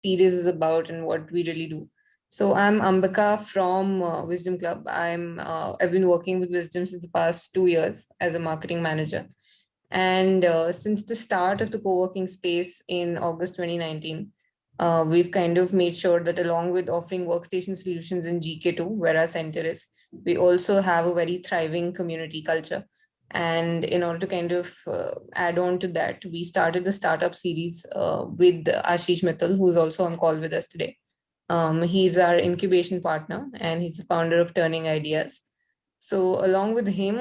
series is about and what we really do. So I'm Ambika from Wisdom Club. I've been working with Wisdom since the past 2 years as a marketing manager. And since the start of the co-working space in August 2019, we've kind of made sure that along with offering workstation solutions in GK2, where our center is, we also have a very thriving community culture. And in order to kind of add on to that, we started the startup series with Ashish Mittal, who's also on call with us today. He's our incubation partner and he's the founder of Turning Ideas. So, along with him,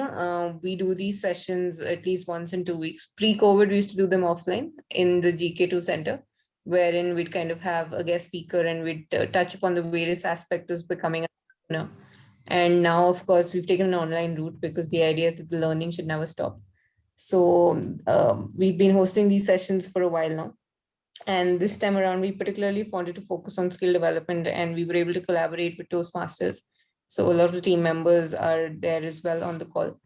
we do these sessions at least once in 2 weeks. Pre-COVID, we used to do them offline in the GK2 center, wherein we'd kind of have a guest speaker and we'd touch upon the various aspects of becoming an entrepreneur. And now, of course, we've taken an online route because the idea is that the learning should never stop. So, we've been hosting these sessions for a while now. And this time around, we particularly wanted to focus on skill development and we were able to collaborate with Toastmasters. So a lot of the team members are there as well on the call.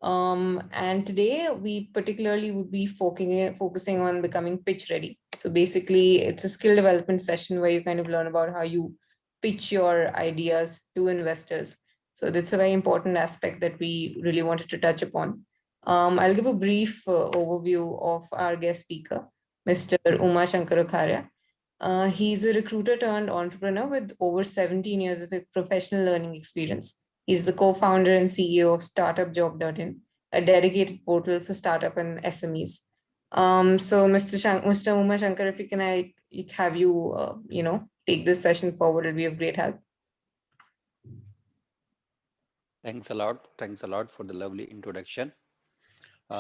And today we particularly would be focusing on becoming pitch ready. So basically, it's a skill development session where you kind of learn about how you pitch your ideas to investors. So that's a very important aspect that we really wanted to touch upon. I'll give a brief overview of our guest speaker, Mr. Uma Shankaracharya. He's a recruiter turned entrepreneur with over 17 years of professional learning experience. He's the co-founder and CEO of StartupJob.in, a dedicated portal for startup and SMEs. So, Mr. Uma Shankar, if you can, I have you, take this session forward, it'll be of great help. Thanks a lot. Thanks a lot for the lovely introduction.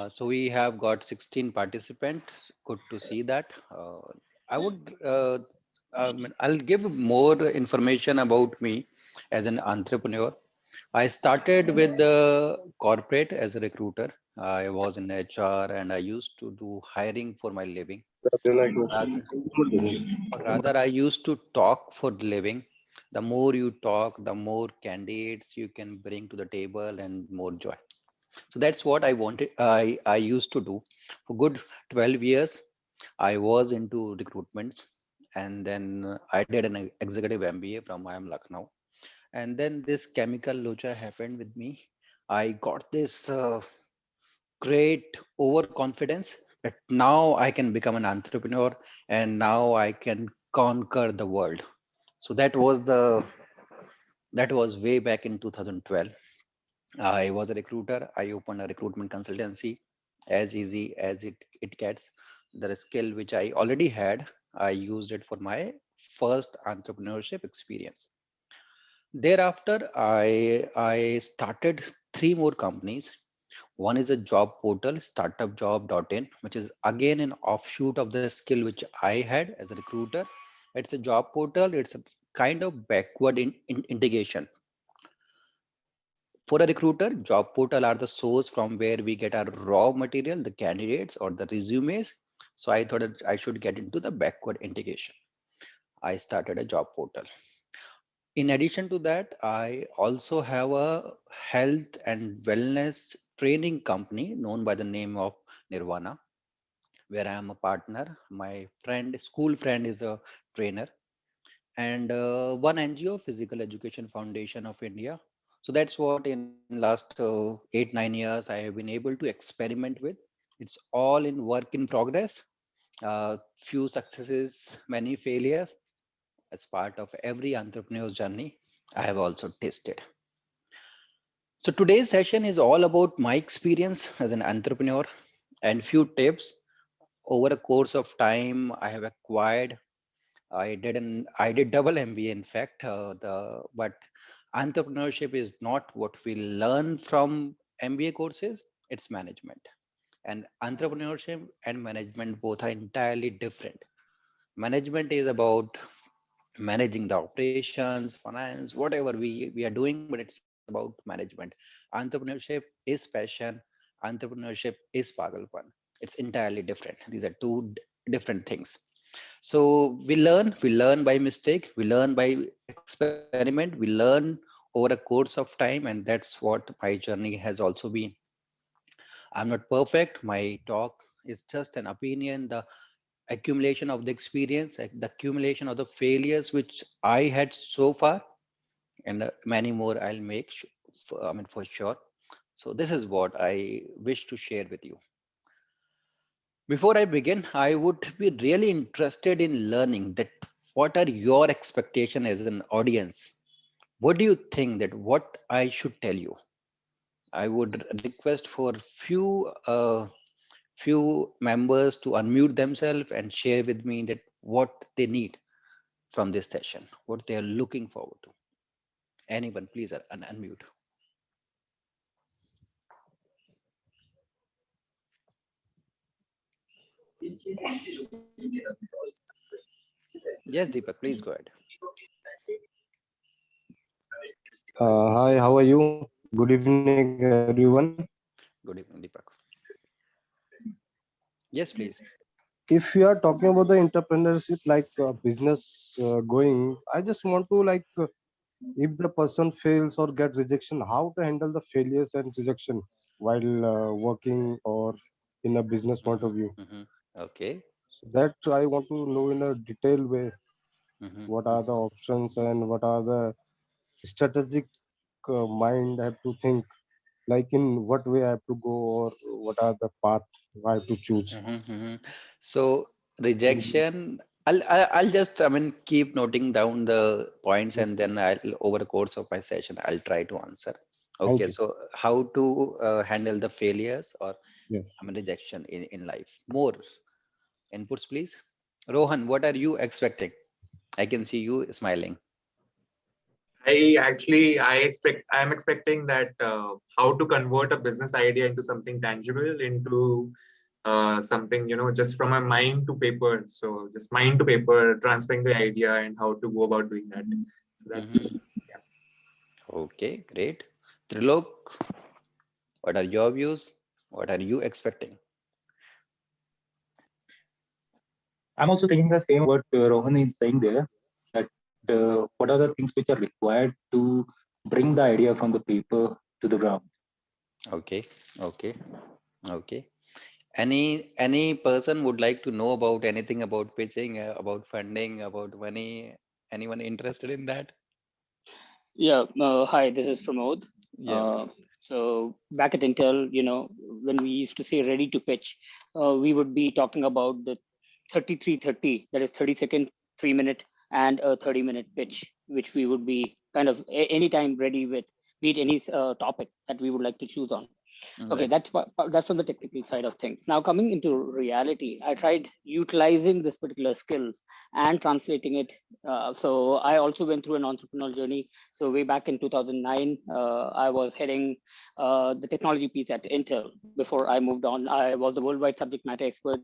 So we have got 16 participants. Good to see that. I would, I'll give more information about me as an entrepreneur. I started with the corporate as a recruiter. I was in HR and I used to do hiring for my living. Rather, I used to talk for living. The more you talk, the more candidates you can bring to the table and more joy. So that's what I wanted. I used to do for good 12 years. I was into recruitment, and then I did an executive MBA from IIM Lucknow. And then this chemical locha happened with me. I got this great overconfidence that now I can become an entrepreneur and now I can conquer the world. So that was way back in 2012. I was a recruiter. I opened a recruitment consultancy, as easy as it gets. The skill which I already had, I used it for my first entrepreneurship experience. Thereafter, I started three more companies. One is a job portal, startupjob.in, which is again an offshoot of the skill which I had as a recruiter. It's a job portal. It's a kind of backward integration. For a recruiter, job portal are the source from where we get our raw material, the candidates or the resumes. So I thought that I should get into the backward integration. I started a job portal. In addition to that, I also have a health and wellness training company known by the name of Nirvana, where I am a partner. My friend, school friend, is a trainer, and one NGO, Physical Education Foundation of India. So that's what in last 8 9 years I have been able to experiment with. It's all in work in progress. Few successes, many failures. As part of every entrepreneur's journey, I have also tasted. So today's session is all about my experience as an entrepreneur and few tips over a course of time I have acquired. I did double MBA in fact. But entrepreneurship is not what we learn from MBA courses. It's management, and entrepreneurship and management both are entirely different. Management is about managing the operations, finance, whatever we are doing, but it's about management. Entrepreneurship is passion. Entrepreneurship is pagalpan. It's entirely different. These are two different things. So we learn by mistake, we learn by experiment, we learn over a course of time, and that's what my journey has also been. I'm not perfect. My talk is just an opinion. The accumulation of the experience, the accumulation of the failures which I had so far, and many more I'll make, I mean, for sure. So this is what I wish to share with you. Before I begin, I would be really interested in learning that what are your expectation as an audience? What do you think that what I should tell you? I would request for few members to unmute themselves and share with me that what they need from this session, what they are looking forward to. Anyone, please unmute. Yes, Deepak, please go ahead. Hi, how are you? Good evening, everyone. Good evening, Deepak. Yes, please. If you are talking about the entrepreneurship, like business going, I just want to if the person fails or get rejection, how to handle the failures and rejection while working or in a business point Hmm. of view. Hmm. Okay. So that I want to know in a detailed way. Hmm. What are the options and what are the strategic mind I have to think, like in what way I have to go or what are the path I have to choose. Hmm. Hmm. So rejection, I'll just, I mean, keep noting down the points, and then I'll, over the course of my session, I'll try to answer. Thank Okay, you. so how to handle the failures or, Yes. I mean, rejection in life. More inputs, please. Rohan, what are you expecting? I can see you smiling. I'm expecting that how to convert a business idea into something tangible, into something, just from my mind to paper. So just mind to paper, transferring the idea and how to go about doing that. So that's, Hmm. yeah. Okay, great. Trilok, what are your views? What are you expecting? I'm also thinking the same what Rohan is saying there. That what are the things which are required to bring the idea from the paper to the ground. Okay, okay, okay. Any person would like to know about anything about pitching, about funding, about money? Anyone interested in that? Yeah, hi, this is Pramod. Yeah. Uh, so back at Intel, when we used to say ready to pitch, we would be talking about the 3330, that is 30-second, 3 minute, and a 30-minute pitch, which we would be kind of anytime ready with, be it any topic that we would like to choose on. Okay, Right. that's from the technical side of things. Now coming into reality, I tried utilizing this particular skills and translating it. So I also went through an entrepreneurial journey. So way back in 2009, I was heading the technology piece at Intel. Before I moved on, I was the worldwide subject matter expert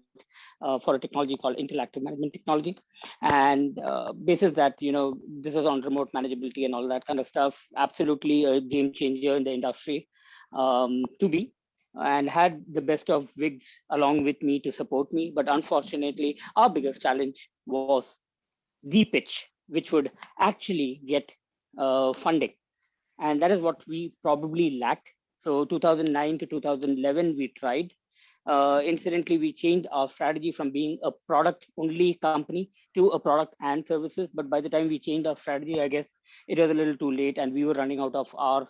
for a technology called Intel Active Management Technology, and basis that this is on remote manageability and all that kind of stuff. Absolutely a game changer in the industry to be, and had the best of wigs along with me to support me. But unfortunately, our biggest challenge was the pitch, which would actually get funding. And that is what we probably lacked. So 2009 to 2011, we tried. Incidentally, we changed our strategy from being a product only company to a product and services. But by the time we changed our strategy, I guess it was a little too late, and we were running out of our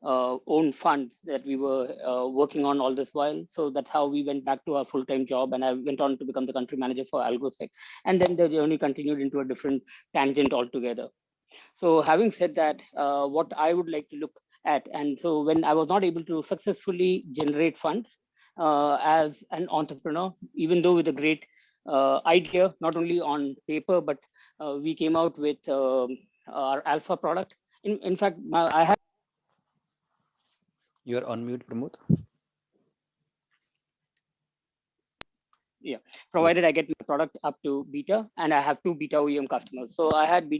own funds that we were working on all this while. So that's how we went back to our full-time job, and I went on to become the country manager for AlgoSec. And then the journey continued into a different tangent altogether. So having said that, what I would like to look at, and so when I was not able to successfully generate funds as an entrepreneur, even though with a great idea, not only on paper, but we came out with our alpha product. In fact, I had You're on mute, Pramod. yeah, Yes. provided I get my product up to beta, and I have two beta OEM customers. So I had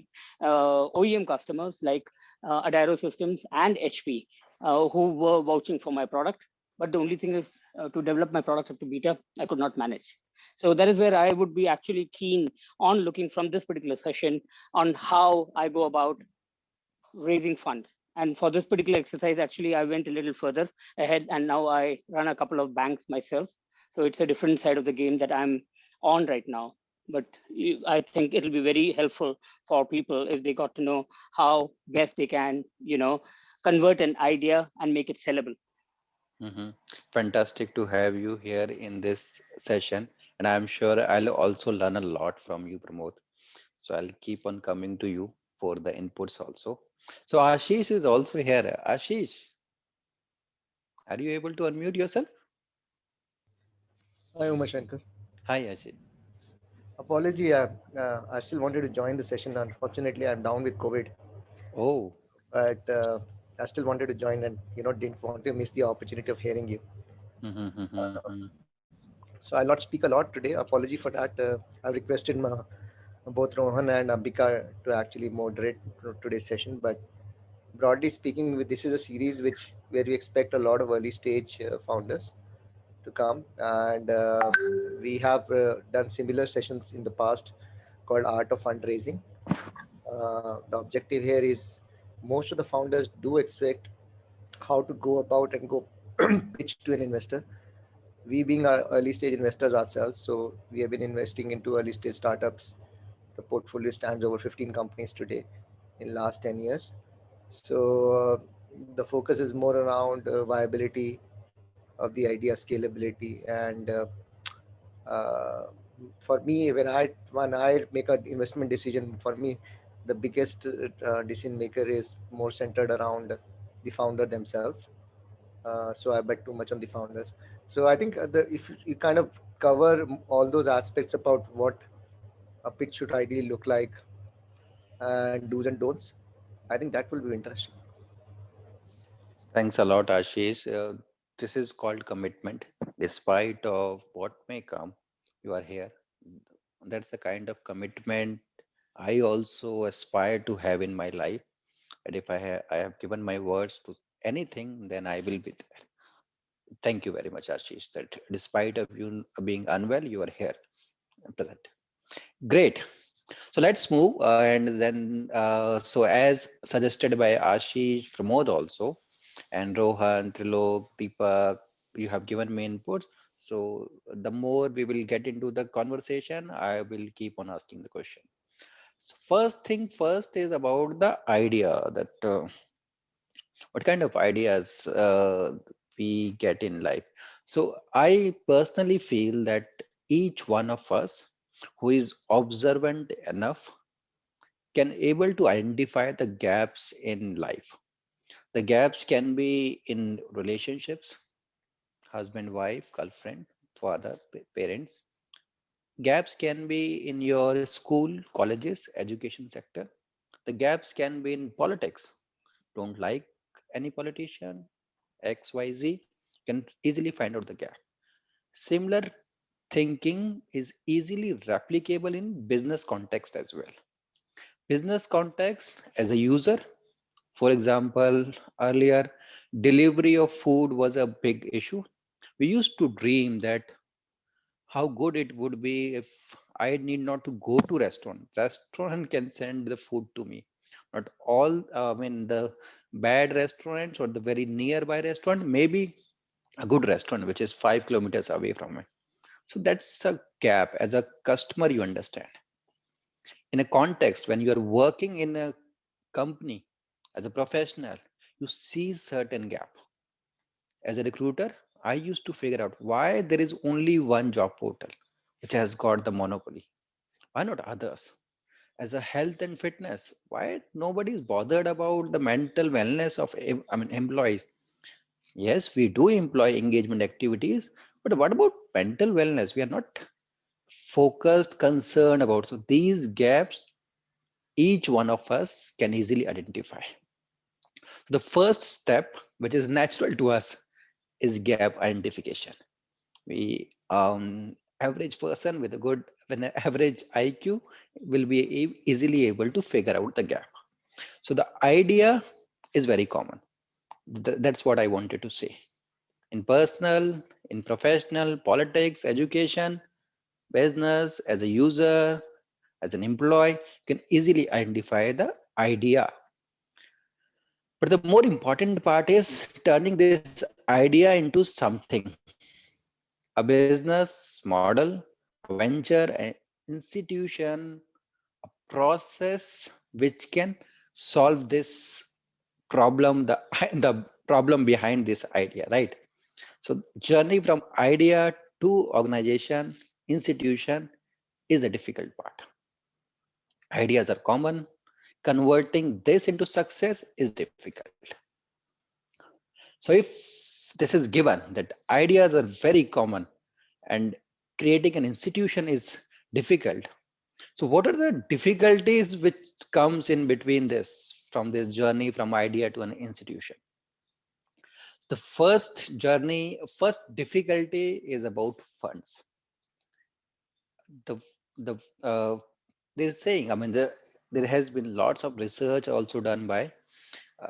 OEM customers like Adiro Systems and HP who were vouching for my product. But the only thing is to develop my product up to beta, I could not manage. So that is where I would be actually keen on looking from this particular session on how I go about raising funds. And for this particular exercise, actually, I went a little further ahead, and now I run a couple of banks myself. So it's a different side of the game that I'm on right now. But I think it'll be very helpful for people if they got to know how best they can, convert an idea and make it sellable. Mhm. Fantastic to have you here in this session. And I'm sure I'll also learn a lot from you, Pramod. So I'll keep on coming to you for the inputs also. So Ashish is also here. Ashish, are you able to unmute yourself? Hi, Umashankar. Hi, Ashish. Apology, I still wanted to join the session. Unfortunately, I'm down with COVID, Oh, but I still wanted to join and didn't want to miss the opportunity of hearing you. So I'll not speak a lot today. Apology for that. I've requested both Rohan and Ambika to actually moderate today's session. But broadly speaking, this is a series where we expect a lot of early stage founders to come, and we have done similar sessions in the past called Art of Fundraising. The objective here is most of the founders do expect how to go about and go pitch to an investor. We being our early stage investors ourselves, so we have been investing into early stage startups. The portfolio stands over 15 companies today in last 10 years. So the focus is more around viability of the idea, scalability, and uh, for me, when I make an investment decision, for me, the biggest decision maker is more centered around the founder themselves. So I bet too much on the founders. So I think if you kind of cover all those aspects about what a pitch should ideally look like and do's and don'ts, I think that will be interesting. thanks a lot, Ashish. This is called commitment. Despite of what may come, you are here. That's the kind of commitment I also aspire to have in my life. And if I have given my words to anything, then I will be there. Thank you very much, Ashish. That despite of you being unwell, you are here present. Great. So let's move and then so as suggested by Ashish, Pramod also, and Rohan, Trilok, Deepak, you have given me inputs. So the more we will get into the conversation, I will keep on asking the question. So first thing first is about the idea that what kind of ideas we get in life. So I personally feel that each one of us who is observant enough can able to identify the gaps in life. The gaps can be in relationships, husband, wife, girlfriend, father, parents. Gaps can be in your school, colleges, education sector. The gaps can be in politics. Don't like any politician, XYZ, can easily find out the gap. Similar thinking is easily replicable in business context as well. Business context as a user, for example, earlier delivery of food was a big issue. We used to dream that how good it would be if I need not to go to restaurant. Restaurant can send the food to me. Not all, I mean, the bad restaurants or the very nearby restaurant, maybe a good restaurant which is 5 kilometers away from it. So that's a gap. As a customer, you understand. In a context when you are working in a company as a professional, you see certain gap. As a recruiter, I used to figure out why there is only one job portal which has got the monopoly. Why not others? As a health and fitness, why nobody is bothered about the mental wellness of employees? Yes, we do employ engagement activities, but what about mental wellness? We are not focused, concerned about. So these gaps, each one of us can easily identify. So the first step, which is natural to us, is gap identification. We average person with a good average IQ will be easily able to figure out the gap. So the idea is very common. That's what I wanted to say. In personal, in professional, politics, education, business, as a user, as an employee, you can easily identify the idea. But the more important part is turning this idea into something, a business model, a venture, an institution, a process which can solve this problem, the the problem behind this idea, right? So journey from idea to organization, institution is a difficult part. Ideas are common. Converting this into success is difficult. So if this is given that ideas are very common and creating an institution is difficult, so what are the difficulties which comes in between this, from this journey from idea to an institution? The first difficulty is about funds. The the There's saying, I mean, there has been lots of research also done by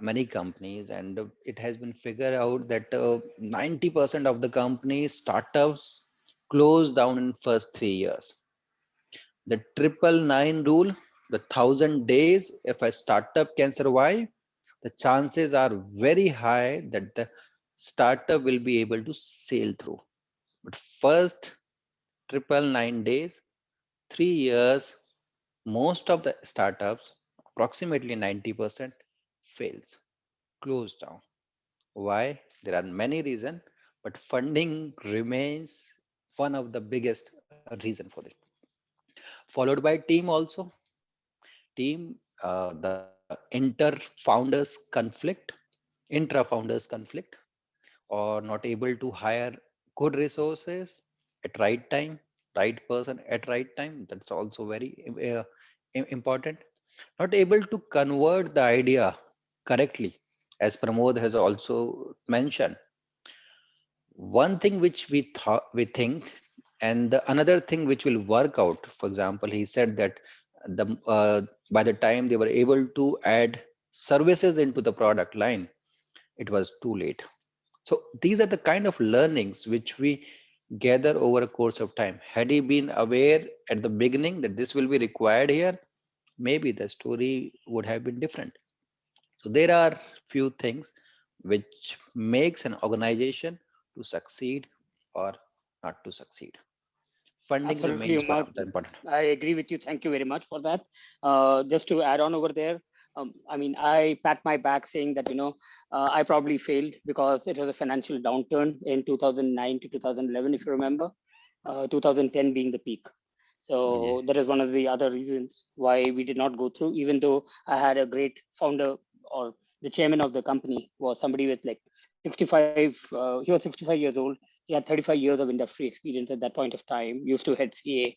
many companies, and it has been figured out that 90% of the companies startups close down in first 3 years. The 999 rule, the 1,000 days, if a startup can survive, the chances are very high that the startup will be able to sail through. But first 999 days, 3 years, most of the startups, approximately 90%, fails, close down. Why? There are many reasons, but funding remains one of the biggest reason for it. Followed by team also. Team, the intra-founders conflict, or not able to hire good resources at right time, right person at right time. That's also very important. Not able to convert the idea correctly, as Pramod has also mentioned. One thing which we think, and the another thing which will work out. For example, he said that by the time they were able to add services into the product line, it was too late. So these are the kind of learnings which we gather over a course of time. Had he been aware at the beginning that this will be required here, maybe the story would have been different. So there are few things which makes an organization to succeed or not to succeed. Funding Absolutely, remains one Umar. of the important. I agree with you. Thank you very much for that. Just to add on over there, I mean, I pat my back saying that, I probably failed because it was a financial downturn in 2009 to 2011, if you remember, 2010 being the peak. Yeah. So that is one of the other reasons why we did not go through, even though I had a great founder, or the chairman of the company was somebody with like 65, he was 65 years old. He had 35 years of industry experience at that point of time, used to head CA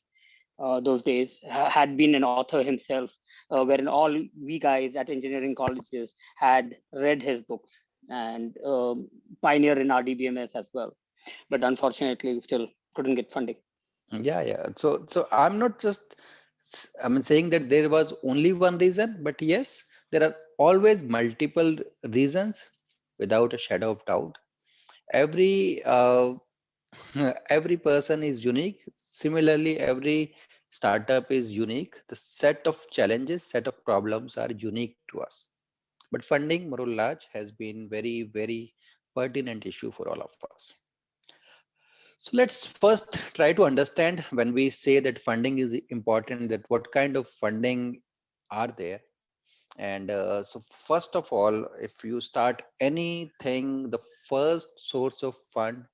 those days, had been an author himself, wherein all we guys at engineering colleges had read his books, and pioneer in RDBMS as well. But unfortunately, we still couldn't get funding. Yeah. So I'm not just, I mean, saying that there was only one reason, but yes, there are always multiple reasons without a shadow of doubt. Every every person is unique. Similarly, every startup is unique. The set of challenges, set of problems are unique to us. But funding, more or large, has been very pertinent issue for all of us. So let's first try to understand, when we say that funding is important, that what kind of funding are there. And so first of all, if you start anything, the first source of fund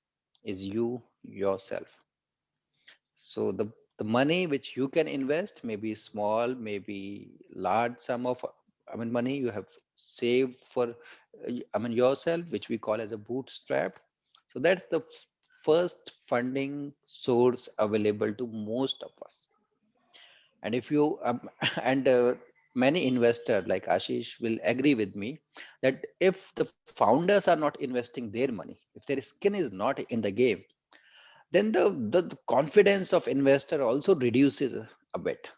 is you yourself. So the money which you can invest may be small, maybe large sum of, I mean, money you have saved for, I mean, yourself, which we call as a bootstrap. So that's the first funding source available to most of us. And if you and many investors like Ashish will agree with me that if the founders are not investing their money, if their skin is not in the game, then the confidence of investor also reduces a bit.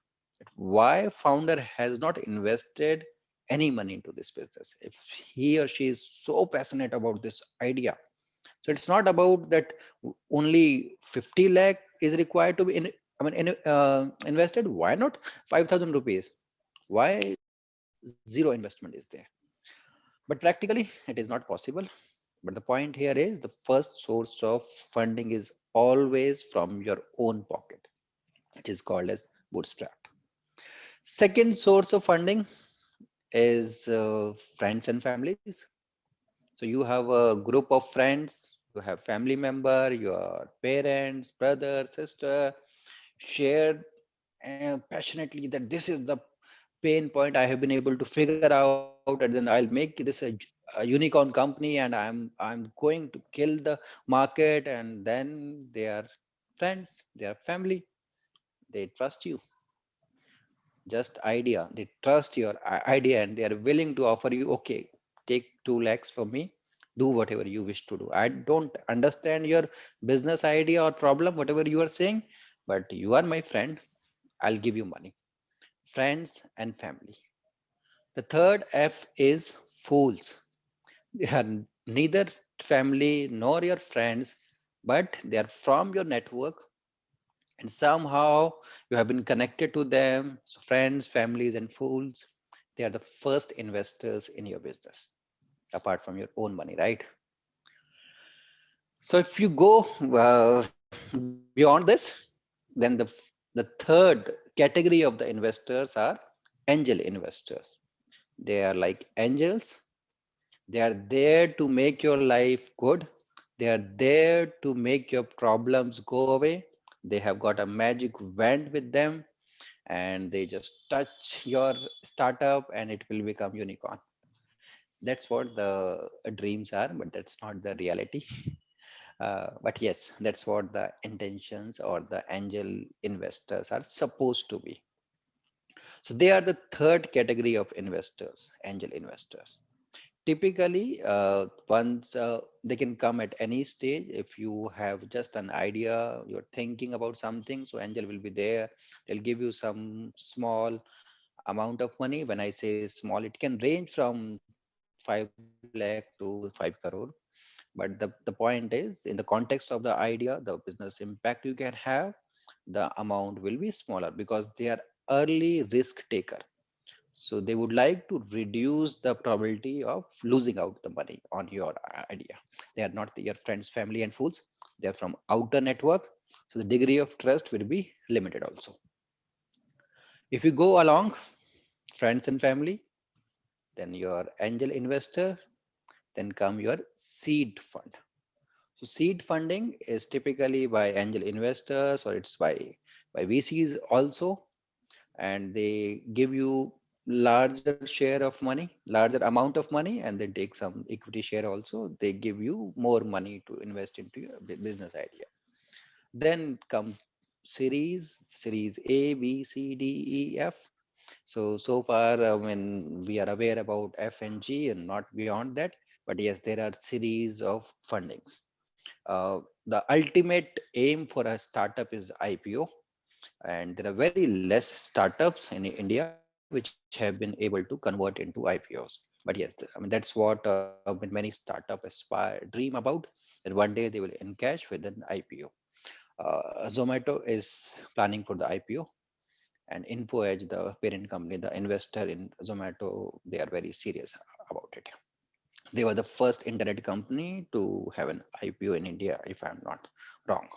Why founder has not invested any money into this business if he or she is so passionate about this idea? So it's not about that only 50 lakh is required to be invested. Why not 5,000 rupees? Why zero investment is there? But practically it is not possible. But the point here is the first source of funding is always from your own pocket. which is called as bootstrap. Second source of funding is friends and families. So you have a group of friends, you have family member, your parents, brother, sister, shared passionately that this is the pain point I have been able to figure out, and then I'll make this a unicorn company, and I'm going to kill the market. And then they are friends, they are family, they trust you. Just idea, they trust your idea, and they are willing to offer you, okay, take 2 lakhs for me, do whatever you wish to do. I don't understand your business idea or problem, whatever you are saying, but you are my friend, I'll give you money. Friends and family. The third F is fools. They are neither family nor your friends, but they are from your network, and somehow you have been connected to them. So friends, families, and fools, they are the first investors in your business, apart from your own money, right? So if you go beyond this, then the third category of the investors are angel investors. They are like angels. They are there to make your life good. They are there to make your problems go away. They have got a magic wand with them, and they just touch your startup and it will become unicorn. That's what the dreams are, but that's not the reality. But yes, that's what the intentions or the angel investors are supposed to be. So they are the third category of investors, angel investors. Typically, once they can come at any stage. If you have just an idea, you're thinking about something, so angel will be there. They'll give you some small amount of money. When I say small, it can range from 5 lakh to 5 crore. But the point is, in the context of the idea, the business impact you can have, the amount will be smaller because they are early risk taker. So they would like to reduce the probability of losing out the money on your idea. They are not your friends, family, and fools. They are from outer network. So the degree of trust will be limited also. If you go along friends and family, then your angel investor, then come your seed fund. So seed funding is typically by angel investors, or it's by VCs also, and they give you larger share of money, larger amount of money, and they take some equity share also. They give you more money to invest into your business idea. Then come series A, B, C, D, E, F. So far, when we are aware about F and G and not beyond that, but yes, there are series of fundings. The ultimate aim for a startup is IPO, and there are very less startups in India which have been able to convert into IPOs. But yes, I mean that's what many startup aspire dream about, that one day they will encash with an IPO. Zomato is planning for the IPO, and Info Edge, the parent company, the investor in Zomato, they are very serious about it. They were the first internet company to have an IPO in India, if I'm not wrong.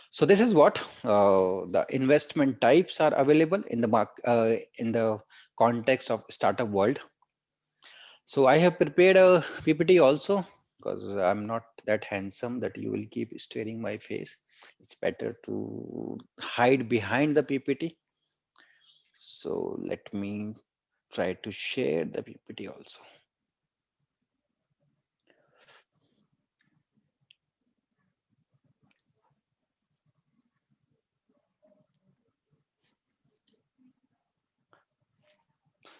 So this is what the investment types are available in the in the context of startup world. So I have prepared a PPT also, because I'm not that handsome that you will keep staring my face. It's better to hide behind the PPT. So let me try to share the PPT also.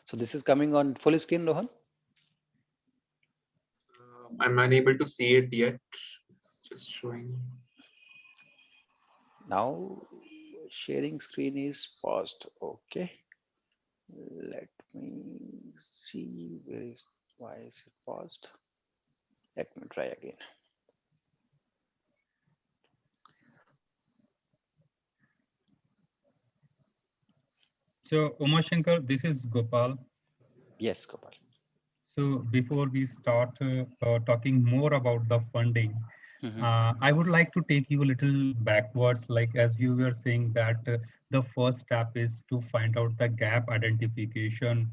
So this is coming on full screen, Rohan? I'm unable to see it yet. It's just showing. Now sharing screen is paused. Okay. Let me see why is it paused? Let me try again. So, Umashankar, this is Gopal. Yes, Gopal. So, before we start talking more about the funding, Mhm. I would like to take you a little backwards, like as you were saying that the first step is to find out the gap identification,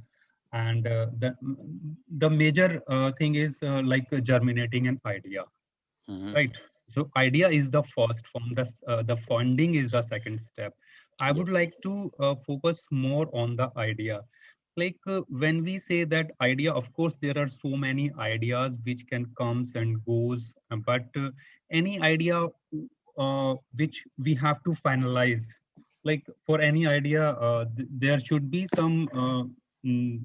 and the major thing is like germinating an idea, Mhm. right? So idea is the first form. The funding is the second step. I would Yes. like to focus more on the idea. Like when we say that idea, of course there are so many ideas which can comes and goes, but any idea which we have to finalize, like for any idea there should be some mm,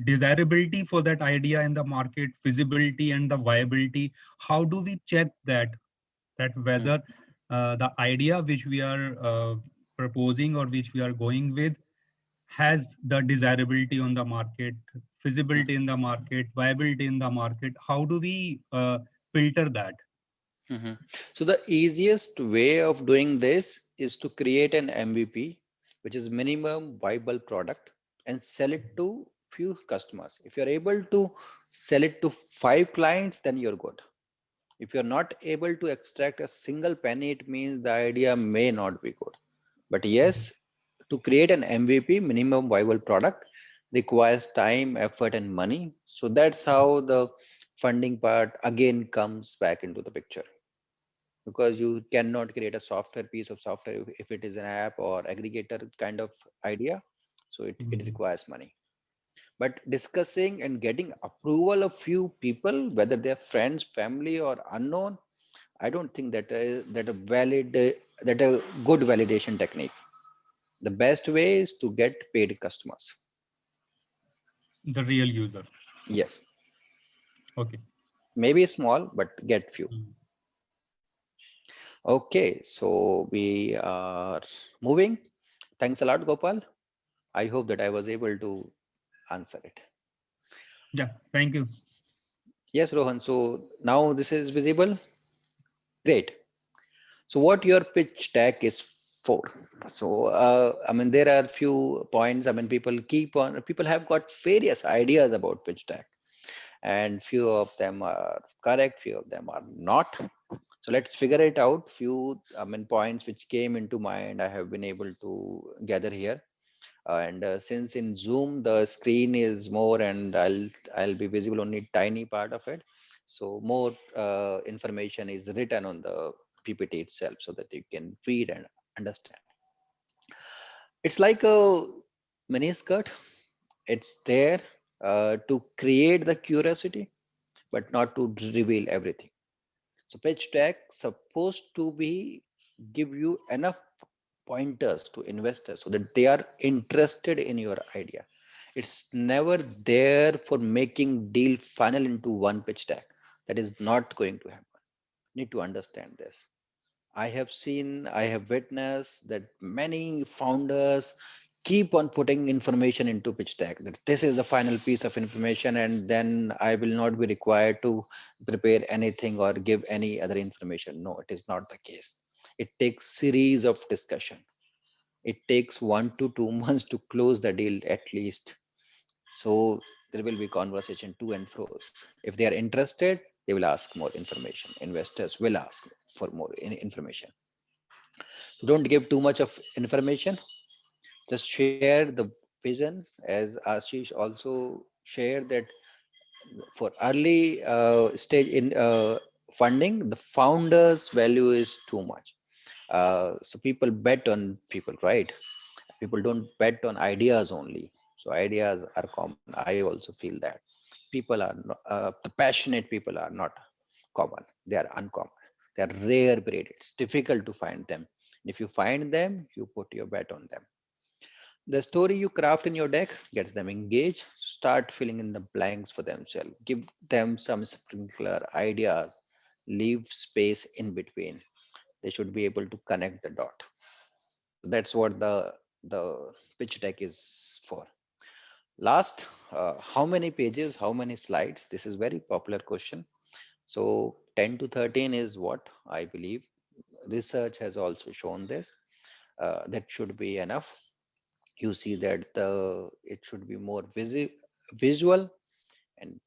desirability for that idea in the market, feasibility and the viability. How do we check that Mm. whether the idea which we are proposing or which we are going with has the desirability on the market, feasibility in the market, viability in the market? How do we filter that? Mhm. So the easiest way of doing this is to create an MVP, which is minimum viable product, and sell it to few customers. If you're able to sell it to 5 clients, then you're good. If you're not able to extract a single penny, it means the idea may not be good. But yes, to create an MVP, minimum viable product, requires time, effort, and money. So that's how the funding part again comes back into the picture, because you cannot create a software piece of software if it is an app or aggregator kind of idea. So it Mhm. requires money. But discussing and getting approval of few people, whether they're friends, family, or unknown, I don't think that a good validation technique. The best way is to get paid customers. The real user. Yes, Okay. maybe small, but get few. Mm. Okay, so we are moving. Thanks a lot, Gopal. I hope that I was able to answer it. Yeah, thank you. Yes, Rohan. So now this is visible. Great. So what your pitch deck is for? So I mean, there are few points. I mean, people have got various ideas about pitch deck, and few of them are correct, few of them are not. So let's figure it out. Few I mean points which came into mind, I have been able to gather here. And since in Zoom the screen is more, and I'll be visible only tiny part of it, so more information is written on the PPT itself so that you can read and understand. It's like a mini skirt. It's there to create the curiosity, but not to reveal everything. So pitch deck supposed to be give you enough pointers to investors so that they are interested in your idea. It's never there for making deal funnel into one pitch deck. That is not going to happen. Need to understand this. I have witnessed that many founders keep on putting information into pitch deck, that this is the final piece of information, and then I will not be required to prepare anything or give any other information. No, it is not the case. It takes series of discussion. It takes 1 to 2 months to close the deal at least. So there will be conversation to and fro's. If they are interested, they will ask more information. Investors will ask for more information. So don't give too much of information. Just share the vision, as Ashish also shared that for early stage in funding, the founder's value is too much. So people bet on people, right? People don't bet on ideas only. So ideas are common. I also feel that people are the passionate people are not common. They are uncommon. They are rare breed. It's difficult to find them. If you find them, you put your bet on them. The story you craft in your deck gets them engaged. Start filling in the blanks for themselves. Give them some sprinkler ideas. Leave space in between. They should be able to connect the dot. So that's what the pitch deck is for. Last, how many pages, how many slides? This is very popular question. So 10 to 13 is what I believe. Research has also shown this. That should be enough. You see that it should be more visual, and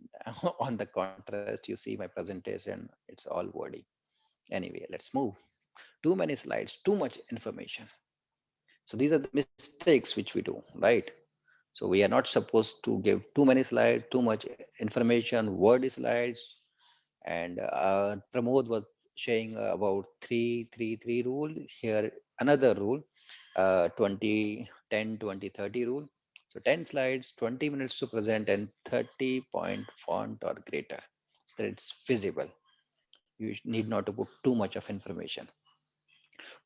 on the contrast you see my presentation, it's all wordy. Anyway, let's move. Too many slides, too much information. So these are the mistakes which we do, right? So we are not supposed to give too many slides, too much information, wordy slides. And Pramod was sharing about 3-3-3 rule. Here another rule, 20-10-20-30 rule. So 10 slides, 20 minutes to present, and 30-point font or greater, so that it's visible. You need not to put too much of information.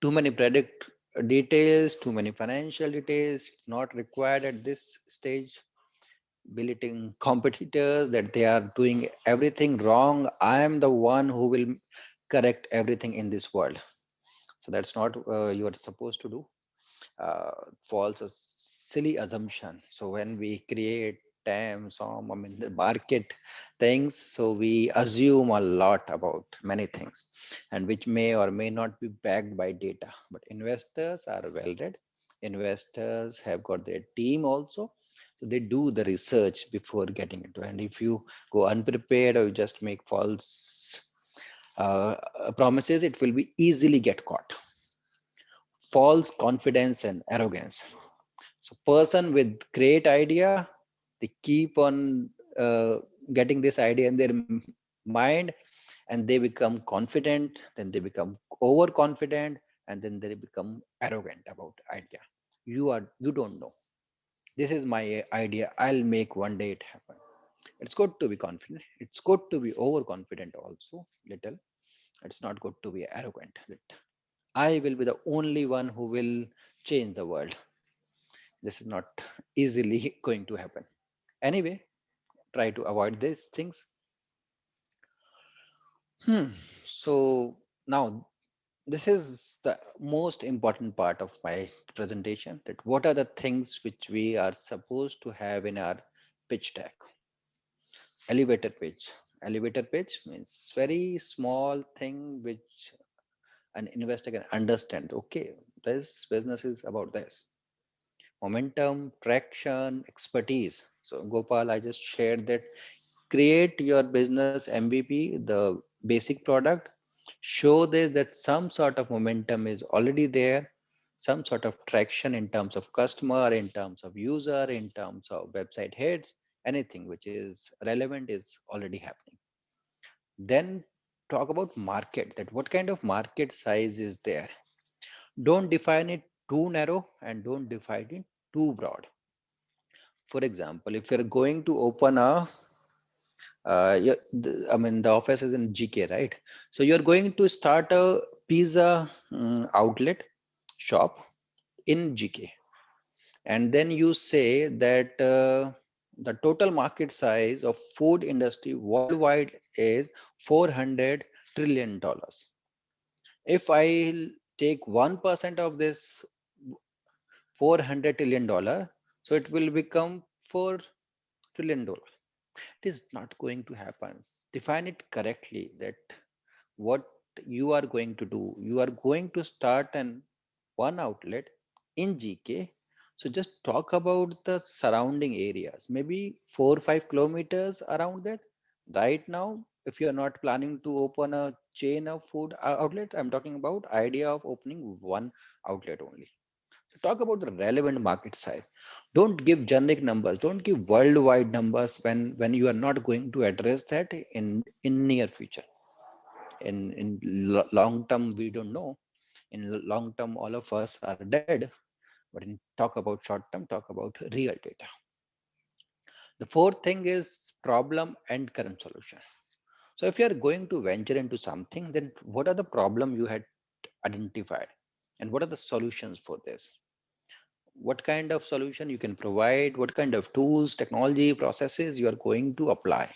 Too many product details, too many financial details, not required at this stage. Belittling competitors that they are doing everything wrong. I am the one who will correct everything in this world. So that's not you are supposed to do. False, a silly assumption. So when we create terms, I mean the market things, so we assume a lot about many things, and which may or may not be backed by data. But investors are well read. Investors have got their team also, so they do the research before getting into. And if you go unprepared or you just make false promises, it will be easily get caught. False confidence and arrogance. So person with great idea, they keep on getting this idea in their mind, and they become confident, then they become overconfident, and then they become arrogant about idea. You don't know. This is my idea. I'll make one day it happen. It's good to be confident. It's good to be overconfident also, little. It's not good to be arrogant. I will be the only one who will change the world. This is not easily going to happen. Anyway, try to avoid these things. So now this is the most important part of my presentation, that what are the things which we are supposed to have in our pitch deck. Elevator pitch. Elevator pitch means very small thing which an investor can understand. Okay, this business is about this. Momentum, traction, expertise. So Gopal, I just shared that create your business MVP, the basic product, show this that some sort of momentum is already there, some sort of traction in terms of customer, in terms of user, in terms of website hits, anything which is relevant is already happening. Then talk about market, that what kind of market size is there. Don't define it too narrow and don't define it too broad. For example, if you're going to open a I mean, the office is in GK, right? So you're going to start a pizza outlet shop in GK, and then you say that the total market size of food industry worldwide is $400 trillion. If I take 1% of this $400 trillion, so it will become $4 trillion. It is not going to happen. Define it correctly, that what you are going to do. You are going to start an one outlet in GK. So just talk about the surrounding areas, maybe 4 or 5 kilometers around that. Right now, if you are not planning to open a chain of food outlet, I'm talking about idea of opening one outlet only. So talk about the relevant market size. Don't give generic numbers. Don't give worldwide numbers when you are not going to address that in near future. In long term, we don't know. In long term, all of us are dead. But in talk about short term, talk about real data. The fourth thing is problem and current solution. So if you are going to venture into something, then what are the problem you had identified, and what are the solutions for this? What kind of solution you can provide, what kind of tools, technology, processes you are going to apply.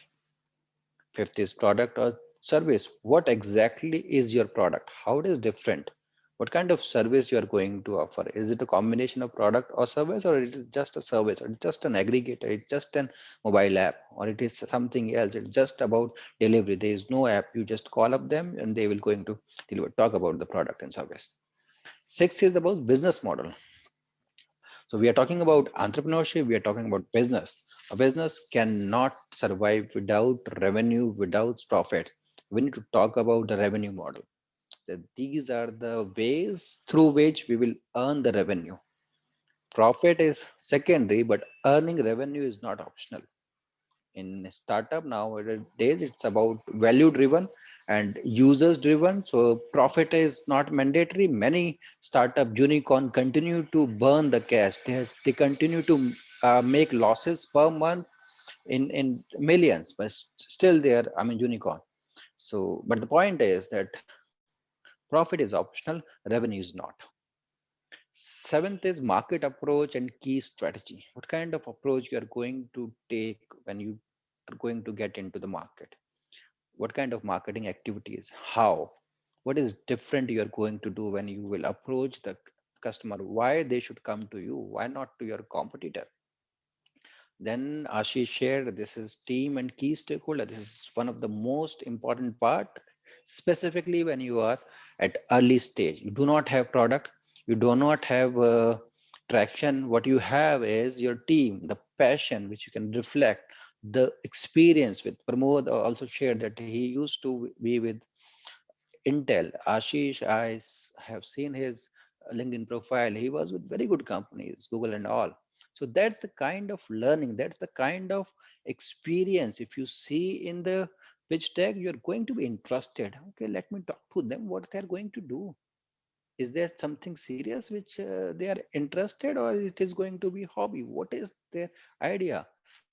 Fifth is product or service. What exactly is your product? How it is different? What kind of service you are going to offer? Is it a combination of product or service, or it is just a service, or just an aggregator, it's just an mobile app, or it is something else? It's just about delivery. There is no app. You just call up them and they will going to deliver. Talk about the product and service. Sixth is about business model. So we are talking about entrepreneurship, we are talking about business. A business cannot survive without revenue, without profit. We need to talk about the revenue model. that these are the ways through which we will earn the revenue. Profit is secondary, but earning revenue is not optional. In startup nowadays, it's about value driven and users driven. So profit is not mandatory. Many startup unicorn continue to burn the cash. They continue to make losses per month in millions, but still they are, I mean, unicorn. So, but the point is that profit is optional, revenue is not. Seventh is market approach and key strategy. What kind of approach you are going to take when you are going to get into the market? What kind of marketing activities? How? What is different you are going to do when you will approach the customer? Why they should come to you? Why not to your competitor? Then Ashish shared this is team and key stakeholder. This is one of the most important part, specifically when you are at early stage. You do not have product, you do not have traction. What you have is your team, the passion which you can reflect, the experience with Pramod also shared that he used to be with Intel. Ashish, have seen his LinkedIn profile. He was with very good companies, Google and all. So that's the kind of learning, that's the kind of experience. If you see in the pitch deck, you're going to be interested. Okay, let me talk to them what they're going to do. Is there something serious which they are interested, or it is going to be hobby? What is their idea?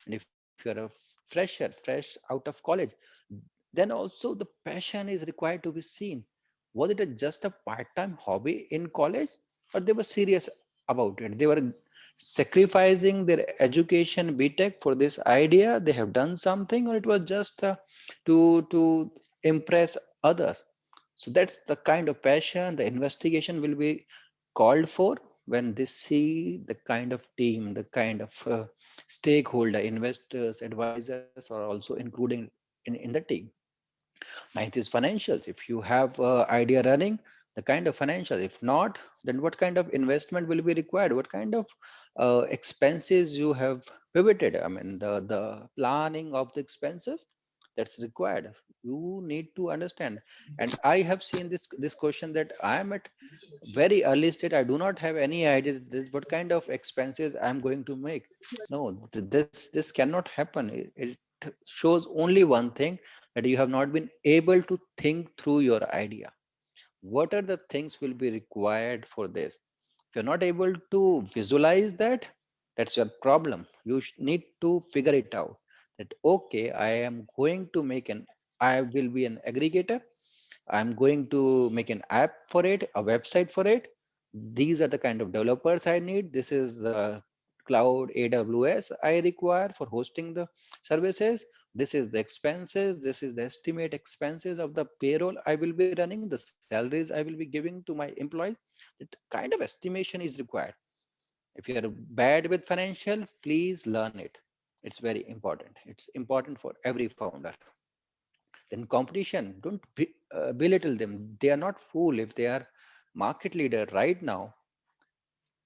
And if you're a fresher, fresh out of college, then also the passion is required to be seen. Was it just a part-time hobby in college, or they were serious about it? They were sacrificing their education BTech for this idea. They have done something, or it was just to impress others. So that's the kind of passion the investigation will be called for when they see the kind of team, the kind of stakeholder, investors, advisors are also including in the team. Ninth is financials. If you have idea running, the kind of financials. If not, then what kind of investment will be required? What kind of expenses you have pivoted? I mean, the planning of the expenses that's required. You need to understand. And I have seen this question that I am at very early stage. I do not have any idea what kind of expenses I'm going to make. No, this cannot happen. It shows only one thing, that you have not been able to think through your idea. What are the things will be required for this? If you're not able to visualize that, that's your problem. You need to figure it out. That okay, I am going to make I will be an aggregator. I'm going to make an app for it, a website for it. These are the kind of developers I need. This is the cloud AWS I require for hosting the services. This is the expenses. This is the estimate expenses of the payroll I will be running, the salaries I will be giving to my employees. That kind of estimation is required. If you are bad with financial, please learn it. It's very important. It's important for every founder. Then competition, don't belittle them. They are not fool. If they are market leader right now,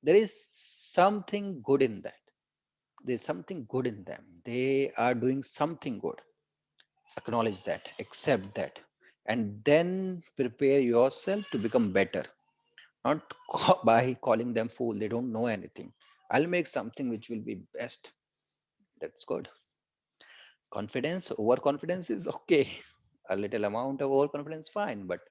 there is something good in that. There's something good in them. They are doing something good. Acknowledge that, accept that, and then prepare yourself to become better. Not by calling them fool. They don't know anything. I'll make something which will be best. That's good. Confidence, overconfidence is okay. A little amount of overconfidence, fine, but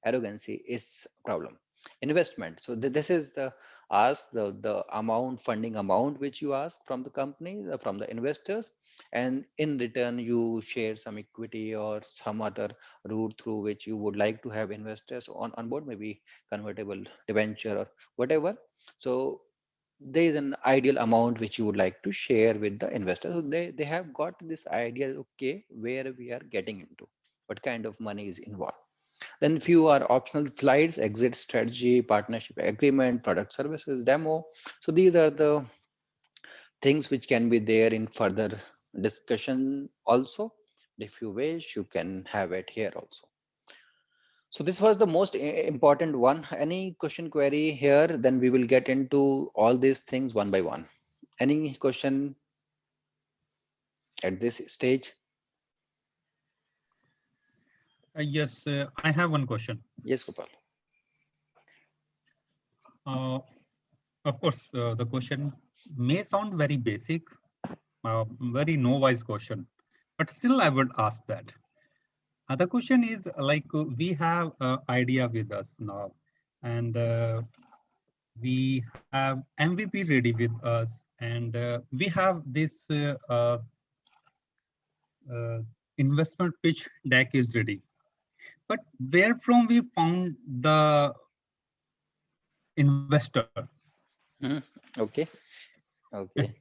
arrogancy is a problem. Investment. So this is the ask the amount, funding amount which you ask from the company, from the investors, and in return you share some equity or some other route through which you would like to have investors on board, maybe convertible debenture or whatever. So there is an ideal amount which you would like to share with the investors. So they have got this idea, okay, where we are getting into, what kind of money is involved. Then few are optional slides: exit strategy, partnership agreement, product services, demo. So these are the things which can be there in further discussion also. If you wish, you can have it here also. So this was the most important one. Any question, query here? Then we will get into all these things one by one. Any question at this stage? Yes, I have one question. Yes, Gopal. Uh, of course, the question may sound very basic, very no-wise question, but still I would ask that. The question is like we have idea with us now, and we have MVP ready with us, and we have this uh, investment pitch deck is ready. But where from we found the investor? Mhm. Okay. Okay.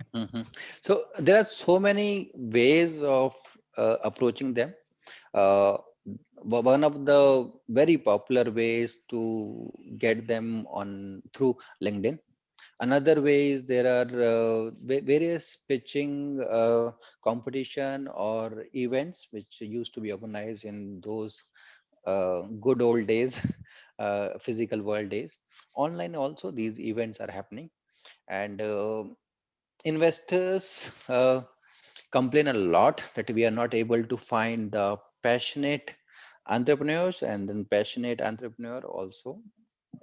So there are so many ways of approaching them. Uh, One of the very popular ways to get them on through LinkedIn. Another way is there are various pitching competition or events which used to be organized in those good old days, physical world days. Online also these events are happening, and investors complain a lot that we are not able to find the passionate entrepreneurs, and then passionate entrepreneur also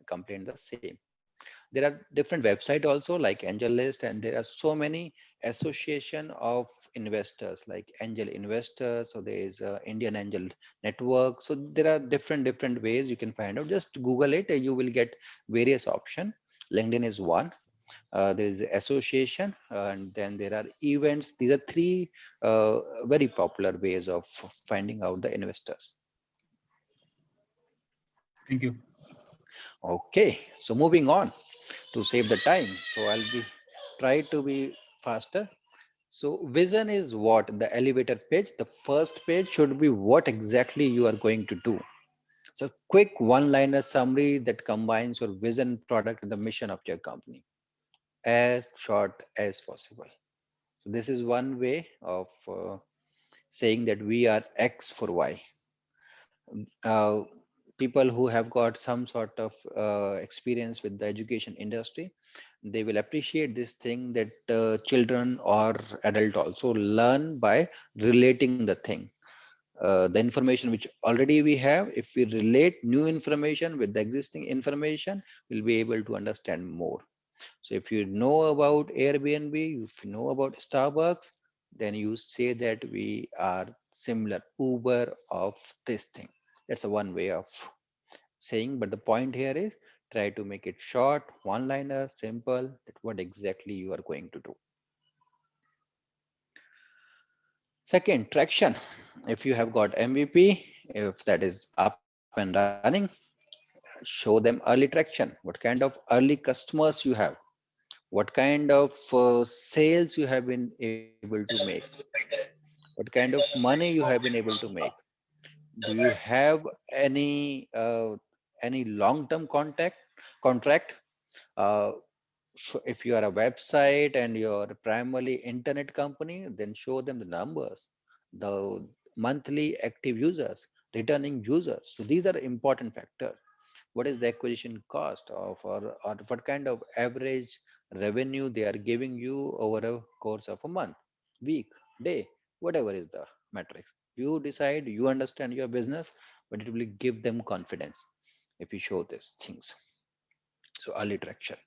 complain the same. There are different website also like AngelList, and there are so many association of investors like angel investors. So there is a Indian Angel Network. So there are different ways you can find out. Just Google it and you will get various option. LinkedIn is one. There is association, and then there are events. These are three very popular ways of finding out the investors. Thank you. Okay, so moving on to save the time. So I'll be try to be faster. So vision is what? The elevator pitch. The first page should be what exactly you are going to do. So quick one-liner summary that combines your vision, product, and the mission of your company as short as possible. So this is one way of saying that we are X for Y. Uh, People who have got some sort of experience with the education industry, they will appreciate this thing that children or adult also learn by relating the thing. The information which already we have, if we relate new information with the existing information, we'll be able to understand more. So if you know about Airbnb, if you know about Starbucks, then you say that we are similar Uber of this thing. That's a one way of saying, but the point here is try to make it short, one liner, simple, that what exactly you are going to do. Second, traction. If you have got MVP, if that is up and running, show them early traction. What kind of early customers you have, what kind of sales you have been able to make, what kind of money you have been able to make. Do you have any long-term contract? Uh, if you are a website and you're primarily internet company, then show them the numbers, the monthly active users, returning users. So these are important factors. What is the acquisition cost of, or what kind of average revenue they are giving you over a course of a month, week, day, whatever is the metrics. You decide, you understand your business, but it will give them confidence if you show these things. So early traction.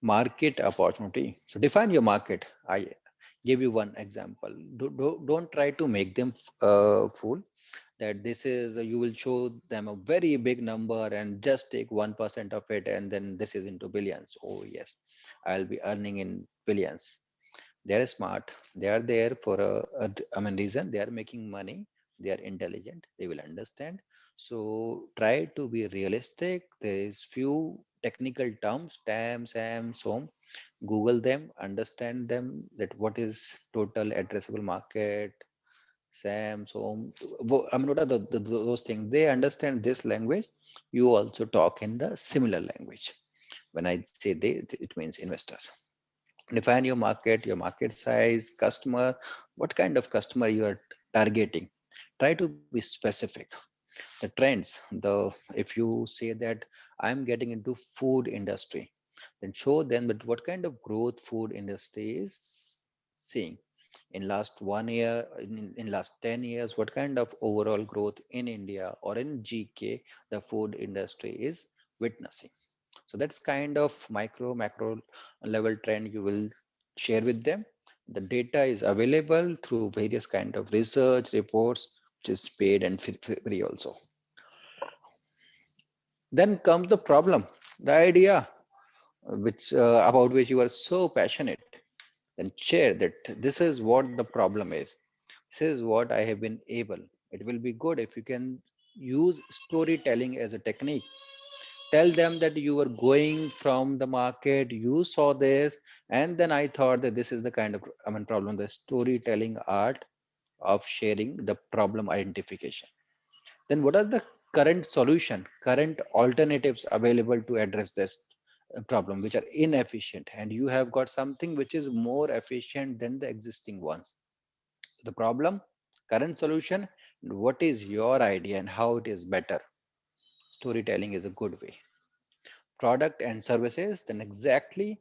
Market opportunity. So define your market. I give you one example. Don't try to make them fool that this is you will show them a very big number and just take 1% of it, and then this is into billions. Oh yes, I'll be earning in billions. They're smart. They are there for I mean reason. They are making money. They are intelligent. They will understand. So try to be realistic. There is few technical terms, TAM, SAM, SOM. Google them, understand them. That what is total addressable market, SAM, SOM. I mean, what are those things? They understand this language. You also talk in the similar language. When I say they, it means investors. Define your market size, customer, what kind of customer you are targeting. Try to be specific. The trends, if you say that I'm getting into food industry, then show them that what kind of growth food industry is seeing in last 1 year, in last 10 years, what kind of overall growth in India or in GK the food industry is witnessing. So that's kind of macro level trend you will share with them. The data is available through various kind of research reports, which is paid and free also. Then comes the problem, the idea which about which you are so passionate. Then share that this is what the problem is. This is what I have been able. It will be good if you can use storytelling as a technique. Tell them that you were going from the market, you saw this, and then I thought that this is the kind of problem, the storytelling art of sharing the problem identification. Then what are the current solution, current alternatives available to address this problem, which are inefficient, and you have got something which is more efficient than the existing ones. The problem, current solution, and what is your idea and how it is better. Storytelling is a good way. Product and services, then exactly,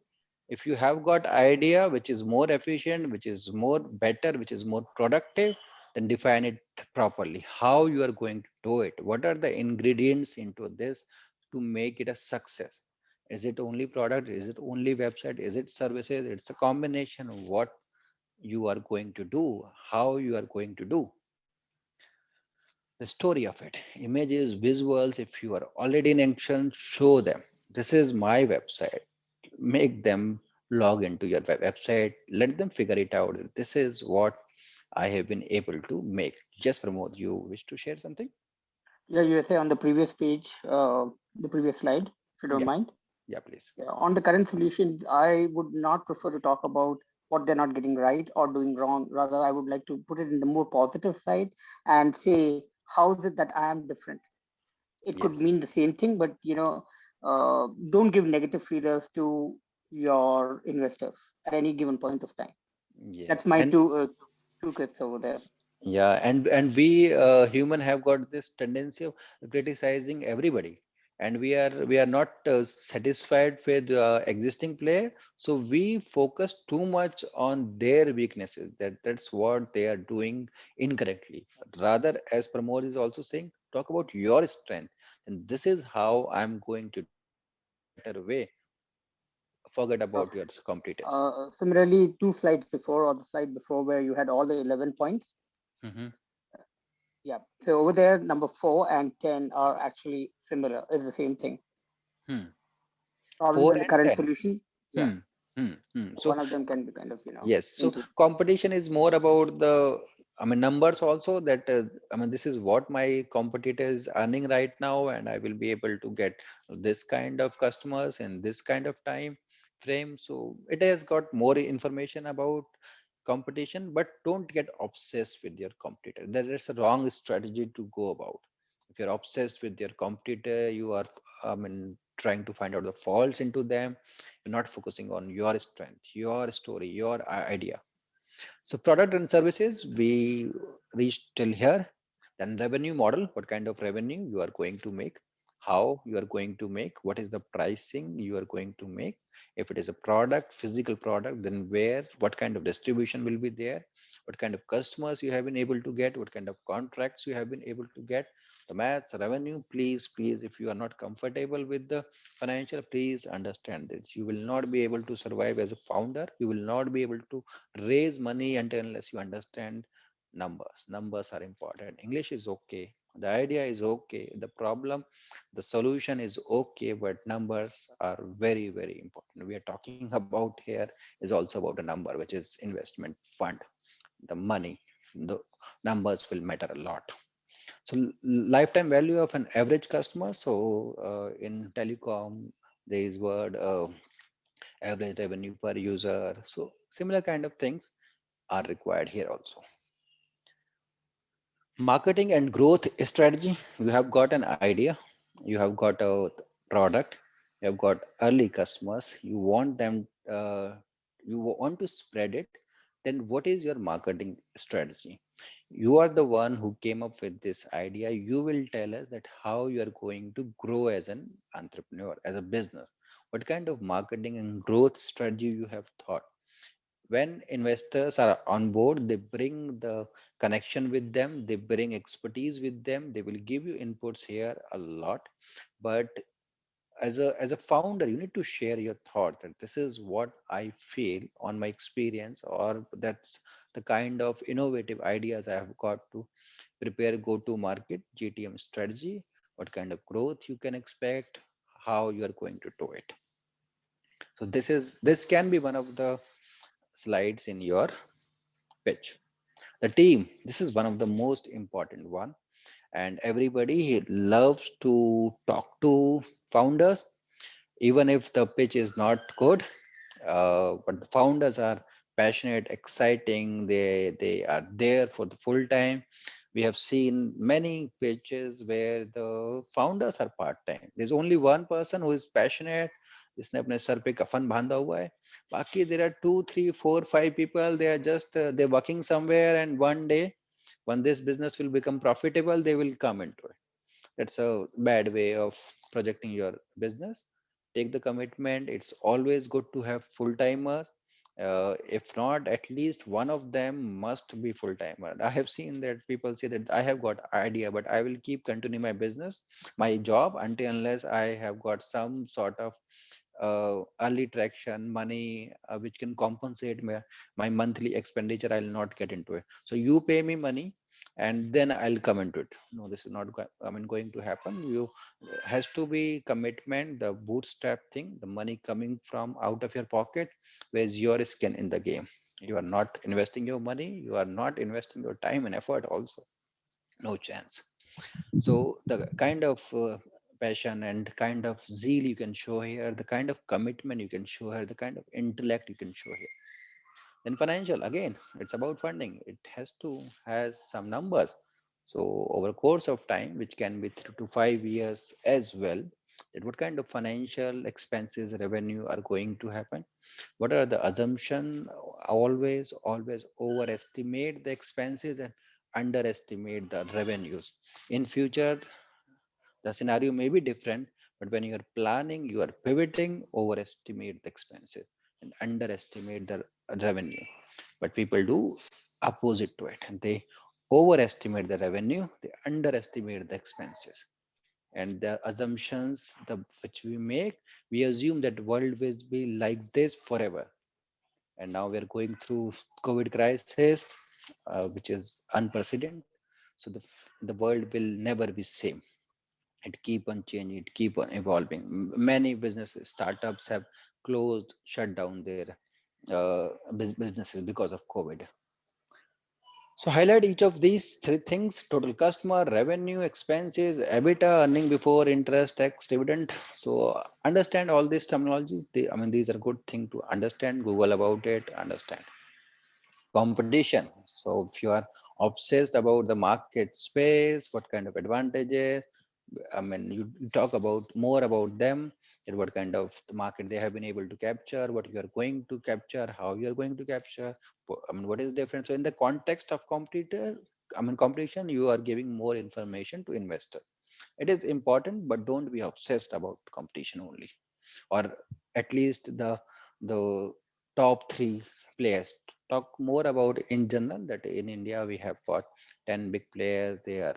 if you have got idea which is more efficient, which is more better, which is more productive, then define it properly, how you are going to do it, what are the ingredients into this to make it a success. Is it only product, is it only website, is it services, it's a combination of what you are going to do, how you are going to do the story of it, images, visuals. If you are already in action, show them this is my website, make them log into your website, let them figure it out. This is what I have been able to make. Just Pramod, you wish to share something? Yeah, you say on the previous page, the previous slide, if you don't Yeah, mind. yeah, please. Yeah, on the current solution, I would not prefer to talk about what they're not getting right or doing wrong. Rather, I would like to put it in the more positive side and say, how is it that I am different? It could Yes, mean the same thing, but don't give negative feeders to your investors at any given point of time. That's yes, my and two clips over there. yeah, and we human have got this tendency of criticizing everybody, and we are not satisfied with existing player, so we focus too much on their weaknesses. That's what they are doing incorrectly. Rather, as Pramod is also saying, talk about your strength, and this is how I'm going to do it in a better way. Forget So, about your competitors. similarly, two slides before or the slide before where you had all the 11 points. Hmm. Yeah. So over there, number 4 and 10 are actually similar. It's the same thing. Hmm. Problem 4 and the and current 10. solution. Yeah. Hmm. So One of them can be kind of, yes, so into. competition is more about the, numbers also, that this is what my competitor is earning right now, and I will be able to get this kind of customers in this kind of time frame. So it has got more information about competition, but don't get obsessed with your competitor. That's a wrong strategy to go about. If you're obsessed with your competitor, you are, trying to find out the faults into them. You're not focusing on your strength, your story, your idea. So product and services, we reached till here. Then revenue model, what kind of revenue you are going to make, how you are going to make, what is the pricing you are going to make. If it is a product, physical product, then where, what kind of distribution will be there, what kind of customers you have been able to get, what kind of contracts you have been able to get. The maths, revenue, please, if you are not comfortable with the financial, please understand this. You will not be able to survive as a founder. You will not be able to raise money until unless you understand numbers. Numbers are important. English is okay, the idea is okay, the problem, the solution is okay, but numbers are very, very important. We are talking about here is also about a number, which is investment fund, the money. The numbers will matter a lot. So lifetime value of an average customer. So in telecom, there is word average revenue per user. So similar kind of things are required here also. Marketing and growth strategy. You have got an idea, you have got a product, you have got early customers, you want them, you want to spread it. Then what is your marketing strategy? You are the one who came up with this idea. You will tell us that how you are going to grow as an entrepreneur, as a business. What kind of marketing and growth strategy you have thought. When investors are on board, they bring the connection with them, they bring expertise with them, they will give you inputs here a lot. But as a founder, you need to share your thought that this is what I feel on my experience, or that's the kind of innovative ideas I have got to prepare go to market GTM strategy, what kind of growth you can expect, how you are going to do it. So this can be one of the slides in your pitch. The team, this is one of the most important one, and everybody loves to talk to founders, even if the pitch is not good. But the founders are passionate, exciting. They are there for the full time. We have seen many pitches where the founders are part time. There's only one person who is passionate, जिसने अपने sir पे कफन बांधा हुआ है. बाकी there are 2 3 4 5 people, they are just they're working somewhere, and one day when this business will become profitable, they will come into it. That's a bad way of projecting your business. Take the commitment. It's always good to have full timers. If not, at least one of them must be full timer. I have seen that people say that I have got idea, but I will keep continuing my business, my job, until unless I have got some sort of early traction money which can compensate my monthly expenditure. I'll not get into it. So you pay me money and then I'll come into it. No, this is not going to happen. You has to be commitment, the bootstrap thing, the money coming from out of your pocket, where's your skin in the game. You are not investing your money, you are not investing your time and effort also. No chance. So the kind of passion and kind of zeal you can show here, the kind of commitment you can show here, the kind of intellect you can show here. Then financial, again, it's about funding. It has some numbers. So over course of time, which can be 3 to 5 years as well, that what kind of financial expenses, revenue are going to happen. What are the assumption? Always overestimate the expenses and underestimate the revenues. In future, the scenario may be different, but when you are planning, you are pivoting, overestimate the expenses and underestimate the revenue. But people do opposite to it, and they overestimate the revenue, they underestimate the expenses. And the assumptions which we make, we assume that world will be like this forever. And now we are going through COVID crisis, which is unprecedented. So the world will never be same. It keep on changing, it keep on evolving. Many businesses, startups have closed, shut down their businesses because of COVID. So highlight each of these three things: total customer, revenue, expenses, EBITDA, earning before interest, tax, dividend. So understand all these terminologies. These are good thing to understand. Google about it, understand. Competition. So if you are obsessed about the market space, what kind of advantages, you talk about more about them, and what kind of the market they have been able to capture, what you are going to capture, how you are going to capture, what is different. So in the context of competition, you are giving more information to investor. It is important, but don't be obsessed about competition only, or at least the top three players. Talk more about in general that in India we have got 10 big players. They are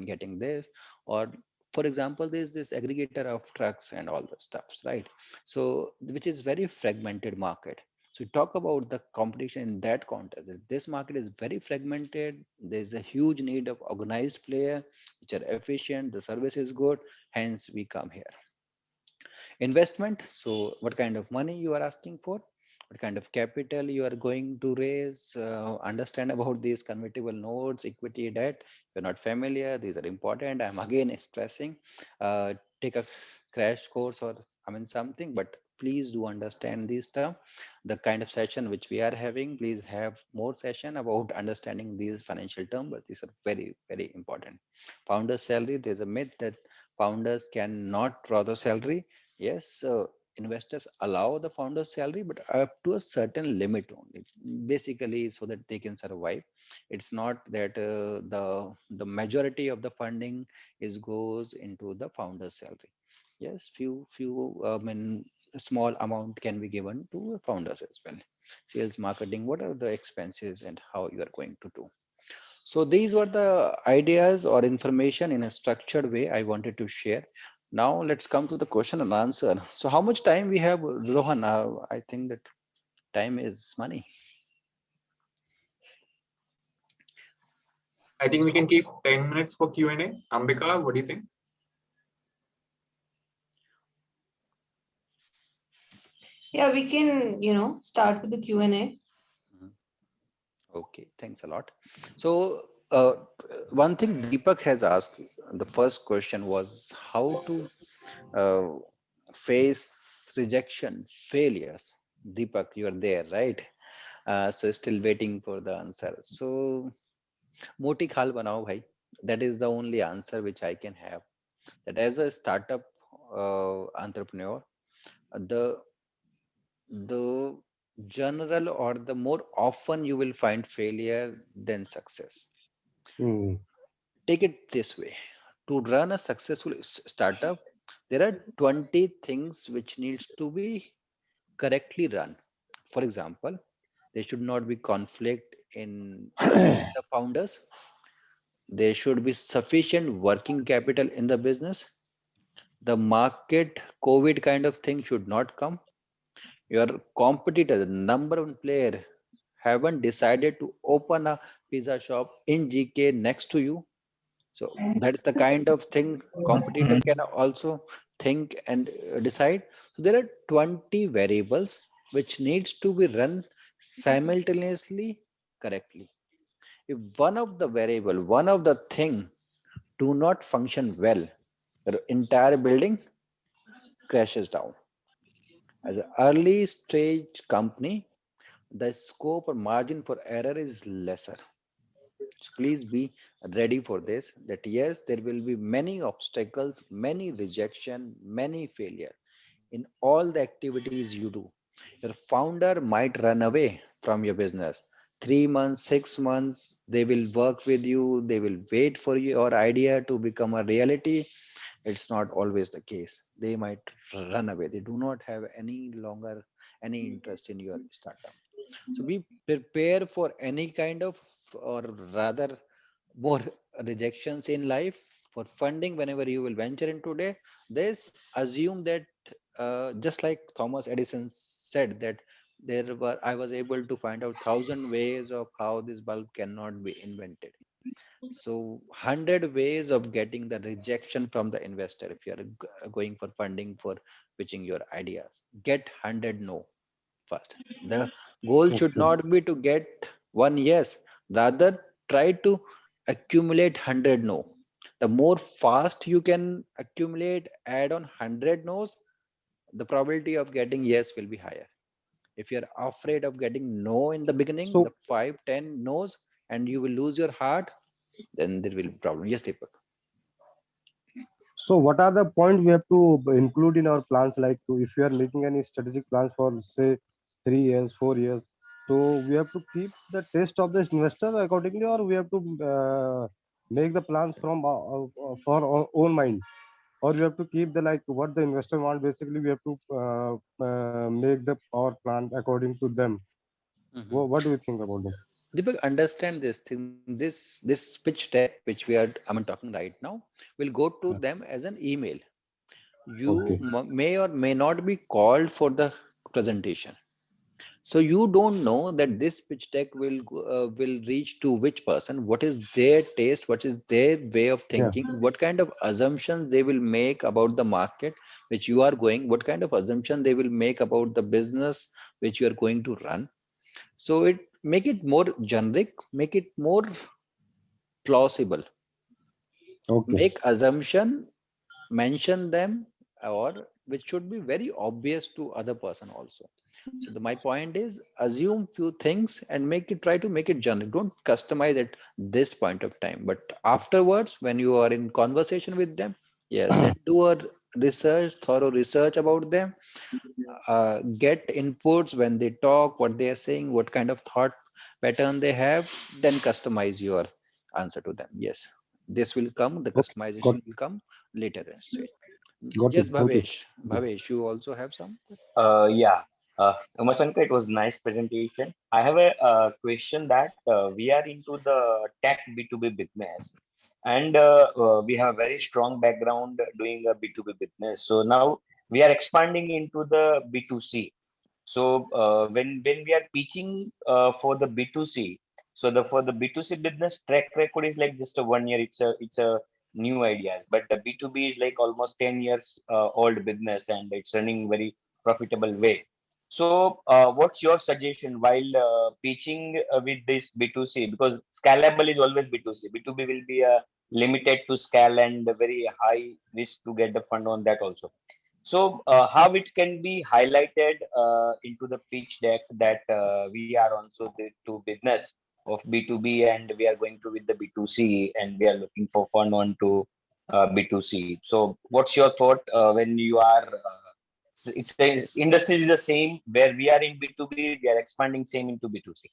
getting this, or for example, there's this aggregator of trucks and all the stuffs, right? So which is very fragmented market. So we talk about the competition in that context. This market is very fragmented. There's a huge need of organized player which are efficient. The service is good. Hence we come here. Investment. So what kind of money you are asking for, what kind of capital you are going to raise, understand about these convertible notes, equity, debt. If you're not familiar, these are important. I'm again stressing, take a crash course or something, but please do understand these terms. The kind of session which we are having, please have more session about understanding these financial terms, but these are very, very important. Founder salary, there's a myth that founders cannot draw the salary. Yes, investors allow the founder's salary, but up to a certain limit only, basically so that they can survive. It's not that the majority of the funding is goes into the founder's salary. Yes, few small amount can be given to founders as well. Sales, marketing, what are the expenses and how you are going to do. So these were the ideas or information in a structured way I wanted to share. Now let's come to the question and answer. So how much time we have, Rohan? I think that time is money. I think we can keep 10 minutes for Q&A. Ambika, what do you think? Yeah, we can, start with the Q&A. Okay, thanks a lot. So one thing Deepak has asked, the first question was how to uh, face rejection, failures. Deepak, you are there, right? So still waiting for the answer. So moti khal banao bhai. That is the only answer which I can have. That as a startup entrepreneur, the the general or the more often you will find failure than success. Hmm. Take it this way: to run a successful startup, there are 20 things which needs to be correctly run. For example, there should not be conflict in between the founders. There should be sufficient working capital in the business. The market COVID kind of thing should not come. Your competitor, the number one player, haven't decided to open a pizza shop in GK next to you. So that's the kind of thing competitor can also think and decide. So there are 20 variables which needs to be run simultaneously correctly. If one of the variable, one of the thing do not function well, the entire building crashes down. As an early stage company, the scope or margin for error is lesser. So please be ready for this, that yes, there will be many obstacles, many rejection, many failure in all the activities you do. Your founder might run away from your business. 3 months, 6 months, they will work with you, they will wait for your idea to become a reality. It's not always the case. They might run away. They do not have any longer any interest in your startup. So be prepared for any kind of, or rather, more rejections in life. For funding, whenever you will venture into it, this assume that just like Thomas Edison said that there were I was able to find out 1,000 ways of how this bulb cannot be invented. So 100 ways of getting the rejection from the investor if you are going for funding for pitching your ideas. Get 100 no first. The goal should Okay. not be to get one yes, rather try to accumulate 100 no. The more fast you can accumulate, add on 100 no's, the probability of getting yes will be higher. If you're afraid of getting no in the beginning, the So 5, 10 no's, and you will lose your heart, then there will be problem. Yes, Deepak. So what are the points we have to include in our plans? Like if we are making any strategic plans for say 3 years, 4 years, so we have to keep the taste of this investor accordingly, or we have to make the plans from for our own mind, or we have to keep the like what the investor want. Basically, we have to make the our plan according to them. Mhm. What do you think about them? Deepak, understand this thing. This pitch deck, which we are talking right now, will go to Yeah. them as an email. You Okay. may or may not be called for the presentation. So you don't know that this pitch deck will reach to which person, what is their taste, what is their way of Yeah. thinking, what kind of assumptions they will make about the market which you are going, what kind of assumption they will make about the business which you are going to run. So it make it more generic, make it more plausible. Okay. Make assumption, mention them, or which should be very obvious to other person also. So my point is assume few things and make it, try to make it generic. Don't customize at this point of time, but afterwards when you are in conversation with them, yes, then do a research, thorough research about them. Get inputs when they talk, what they are saying, what kind of thought pattern they have, then customize your answer to them. Yes, this will come, the Okay. Got customization will come later in stage. got Yes, it. Thank you. Bhavesh, you also have some. Yeah, Umasanka, it was nice presentation. I have a question that we are into the tech B2B business. and we have a very strong background doing a B2B business. So now we are expanding into the B2C. So when we are pitching for the B2C, so the for the B2C business track record is like just a 1 year. It's a new ideas, but the B2B is like almost 10 years old business, and it's running very profitable way. So what's your suggestion while pitching with this B2C? Because scalable is always B2C. B2B will be limited to scale and a very high risk to get the fund on that also. So how it can be highlighted into the pitch deck that we are also the to business of B2B, and we are going to with the B2C, and we are looking for fund on to B2C. So what's your thought when you are it's industry is the same where we are in B2B, we are expanding same into B2C.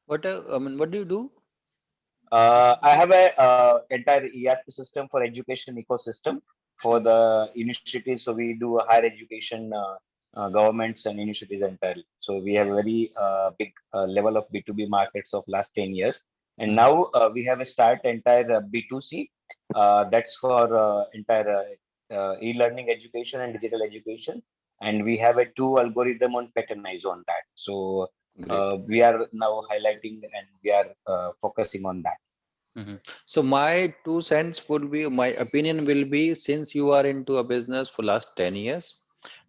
What do you do? I have a entire ERP system for education ecosystem for the universities. So we do a higher education governments and universities entirely. So we have a very big level of B2B markets of last 10 years. And now we have a start entire B2C. That's for entire e-learning education and digital education. And we have a two algorithm on patternized on that. So we are now highlighting and we are focusing on that. So my 2 cents would be, my opinion will be, since you are into a business for last 10 years,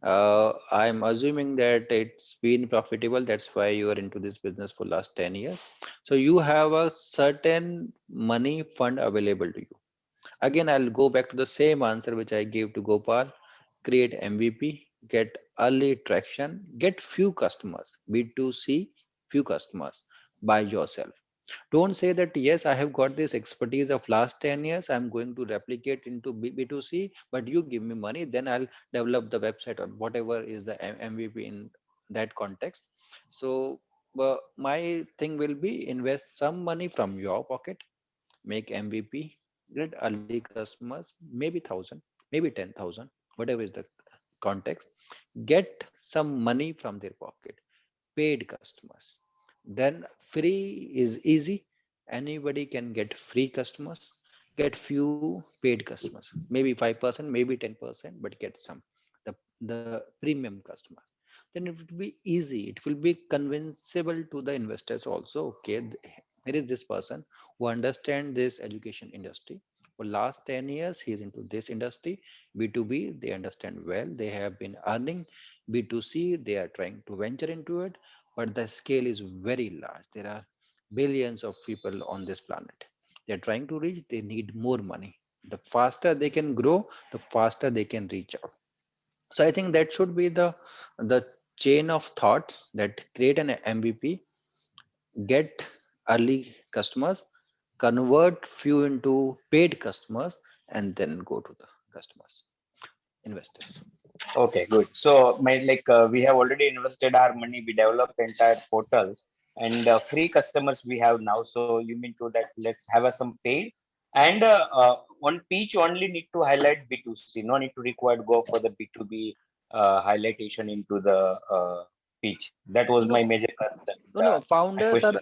I'm assuming that it's been profitable. That's why you are into this business for last 10 years. So you have a certain money fund available to you. Again, I'll go back to the same answer which I gave to Gopal. Create MVP, get early traction, get few customers, B2C, few customers by yourself. Don't say that, yes, I have got this expertise of last 10 years, I'm going to replicate into B2C, but you give me money, then I'll develop the website or whatever is the MVP in that context. So my thing will be, invest some money from your pocket, make MVP, get early customers, maybe 1,000, maybe 10,000, whatever is the context. Get some money from their pocket, paid customers. Then free is easy. Anybody can get free customers. Get few paid customers, maybe 5%, maybe 10%, but get some, the premium customers. Then it will be easy. It will be convincible to the investors also. Okay, there is this person who understands this education industry. For last 10 years, he's into this industry. B2B, they understand well. They have been earning. B2C, they are trying to venture into it, but the scale is very large. There are billions of people on this planet. They're trying to reach, they need more money. The faster they can grow, the faster they can reach out. So I think that should be the chain of thoughts, that create an MVP, get early customers, convert few into paid customers, and then go to the customers, investors. Okay, good. So my like we have already invested our money. We developed entire portals and free customers we have now. So you mean to that? Let's have some paid and on pitch only need to highlight B2C. No need to require go for the B2B highlightation into the pitch. That was my major concern. No, My question.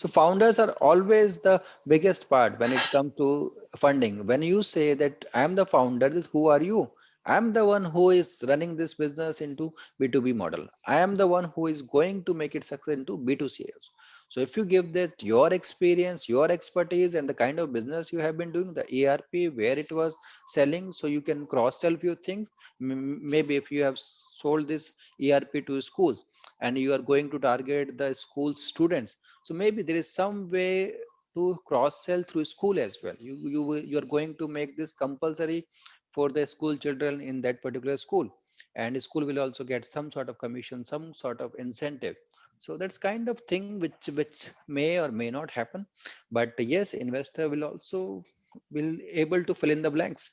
founders are always the biggest part when it comes to funding. When you say that I'm the founder, who are you? I'm the one who is running this business into B2B model. I am the one who is going to make it success into B2C also. So if you give that your experience, your expertise, and the kind of business you have been doing, the ERP, where it was selling, so you can cross sell few things. Maybe if you have sold this ERP to schools and you are going to target the school students, so maybe there is some way to cross sell through school as well. You are going to make this compulsory for the school children in that particular school, and school will also get some sort of commission, some sort of incentive. So that's kind of thing which may or may not happen, but yes, investor will also will able to fill in the blanks.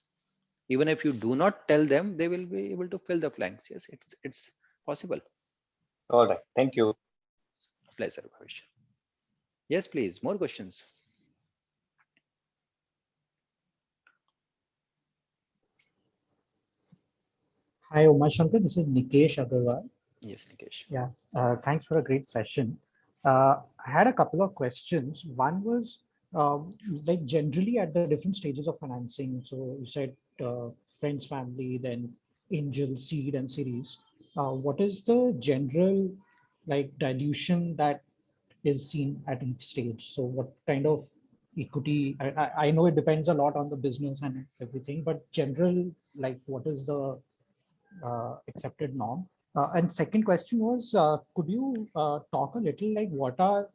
Even if you do not tell them, they will be able to fill the blanks. Yes, it's possible. All right. Thank you. Pleasure, Bhavish. Yes, please, more questions. Hi, Umashankar. This is Nikesh Agarwal. Yes, Nikesh. Yeah, thanks for a great session. I had a couple of questions. One was, like generally at the different stages of financing. So you said friends, family, then angel, seed, and series. What is the general like dilution that is seen at each stage? So what kind of equity? I know it depends a lot on the business and everything, but general, like what is the accepted norm? And second question was, could you talk a little like what are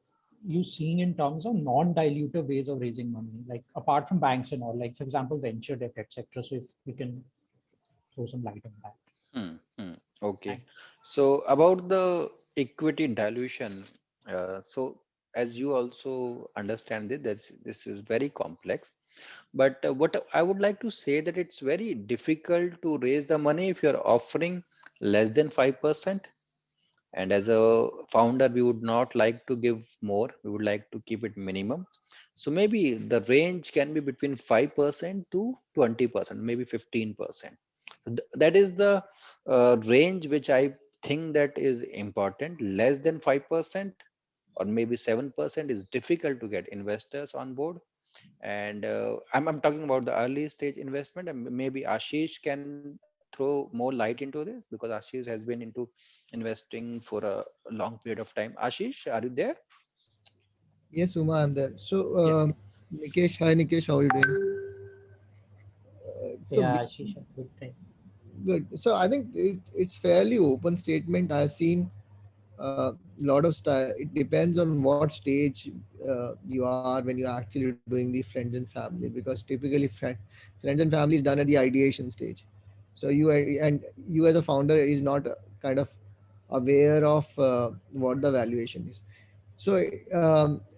you seeing in terms of non-dilutive ways of raising money, like apart from banks and all, like for example, venture debt, etc. So if we can throw some light on that. Okay. Thanks. So about the equity dilution, so as you also understand it, this is very complex. But what I would like to say that it's very difficult to raise the money if you're offering less than 5%. And as a founder, we would not like to give more. We would like to keep it minimum. So maybe the range can be between 5% to 20%, maybe 15%. That is the range which I think that is important. Less than 5% or maybe 7% is difficult to get investors on board. And I'm talking about the early stage investment, and maybe Ashish can throw more light into this because Ashish has been into investing for a long period of time. Ashish, are you there? Yes, Uma, I'm there. So, Yeah. Nikesh, hi Nikesh, how are you doing? So Yeah, Shisha, good things. good. So I think it's fairly open statement. I've seen a lot of style. It depends on what stage you are when you're actually doing the friends and family, because typically friends and family is done at the ideation stage. So you as a founder is not kind of aware of what the valuation is. So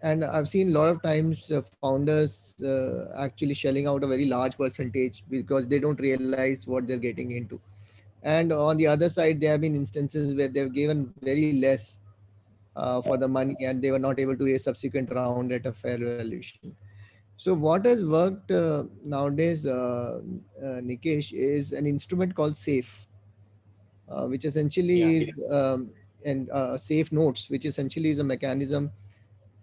and I've seen a lot of times founders actually shelling out a very large percentage because they don't realize what they're getting into. And on the other side, there have been instances where they've given very less for the money and they were not able to raise subsequent round at a fair valuation. So what has worked nowadays, Nikesh, is an instrument called SAFE, which Yeah. essentially is and SAFE notes, which essentially is a mechanism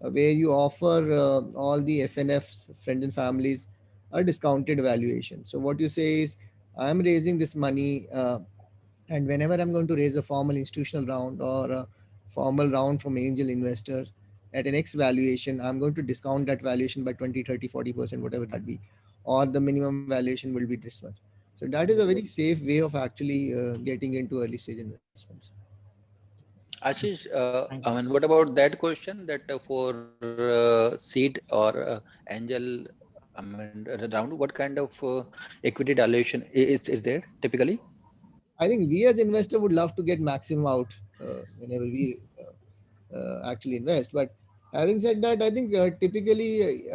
where you offer all the FNFs, friends and families, a discounted valuation. So what you say is, I'm raising this money, and whenever I'm going to raise a formal institutional round or a formal round from angel investors at an X valuation, I'm going to discount that valuation by 20, 30, 40%, whatever that be, or the minimum valuation will be this much. So that is a very safe way of actually getting into early stage investments. Ashish, Thanks. I mean, what about that question that for seed or angel, I mean, round, what kind of equity dilution is there typically? I think we as investor would love to get maximum out whenever we actually invest. But having said that, I think typically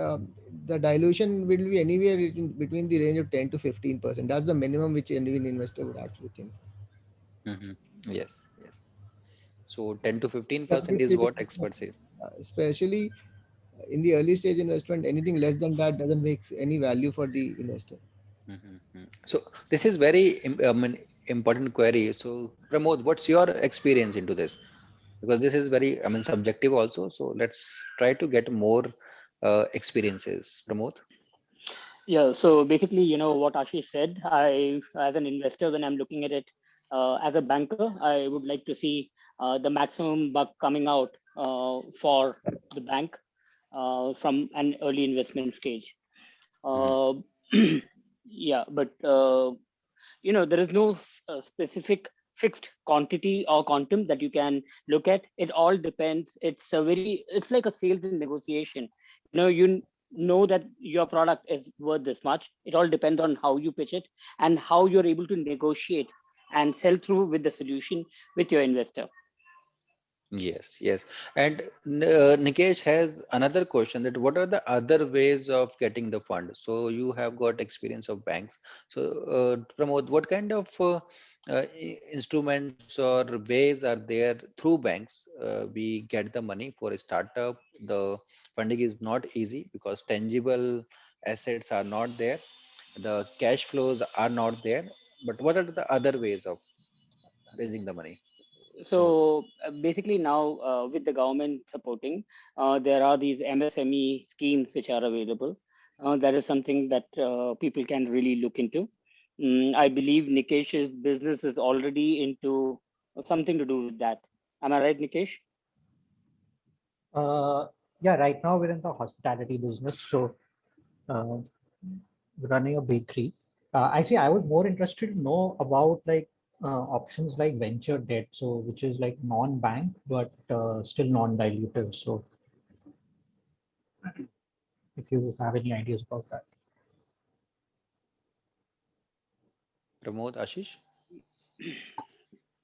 the dilution will be anywhere between the range of 10 to 15%. That's the minimum which any investor would actually think. Hmm. Yes, yes. So 10 to Early 15% is stage what investment, experts say. especially in the early stage investment, anything less than that doesn't make any value for the investor. Mhm. So this is very I mean, important query. So Pramod, what's your experience into this? Because this is very, I mean, subjective also. So let's try to get more experiences. Pramod. Yeah, so basically, what Ashish said, as an investor, when I'm looking at it, as a banker, I would like to see the maximum buck coming out for the bank from an early investment stage. Mhm. Uh, yeah, but there is no specific fixed quantity or quantum that you can look at. It all depends. It's like a sales and negotiation. You know that your product is worth this much. It all depends on how you pitch it and how you're able to negotiate and sell through with the solution with your investor. Yes, yes. And Nikesh has another question that what are the other ways of getting the fund? So you have got experience of banks. So Pramod, what kind of instruments or ways are there through banks we get the money for a startup? The funding is not easy because tangible assets are not there. The cash flows are not there. But what are the other ways of raising the money? So basically now with the government supporting, there are these MSME schemes which are available. That is something that people can really look into. I believe Nikesh's business is already into something to do with that. Am I right, Nikesh? Yeah, right now we're in the hospitality business, so uh, running a bakery. Actually, I was more interested to know about like options like venture debt, so which is like non-bank but still non-dilutive. So if you have any ideas about that. Pramod, Ashish?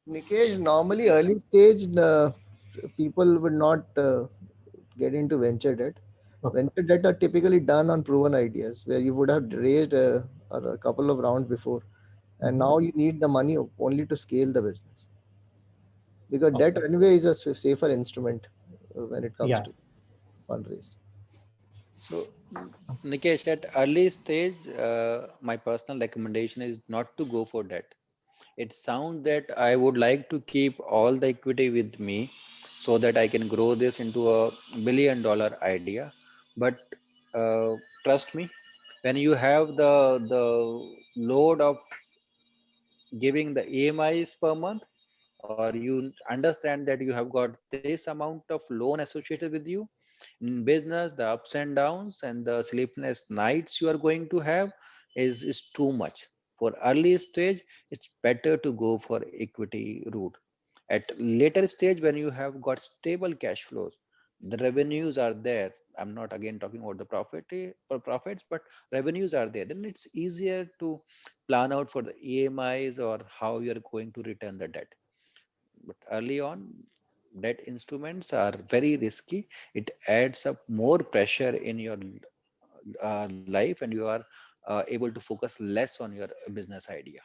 Nikesh, normally early stage, people would not get into venture debt. Okay. Venture debt are typically done on proven ideas where you would have raised a couple of rounds before, and now you need the money only to scale the business. Because debt Okay. anyway is a safer instrument when it comes Yeah. to fundraise. So, Nikesh, at early stage, my personal recommendation is not to go for that. It sounds that I would like to keep all the equity with me so that I can grow this into a $1 billion idea. But uh, trust me, when you have the load of giving the EMIs per month, or you understand that you have got this amount of loan associated with you in business, the ups and downs and the sleepless nights you are going to have is too much. For early stage, it's better to go for equity route. At later stage, when you have got stable cash flows, the revenues are there. I'm not again talking about the profits, but revenues are there. Then it's easier to plan out for the EMIs or how you're going to return the debt. But early on, debt instruments are very risky. It adds up more pressure in your life, and you are able to focus less on your business idea.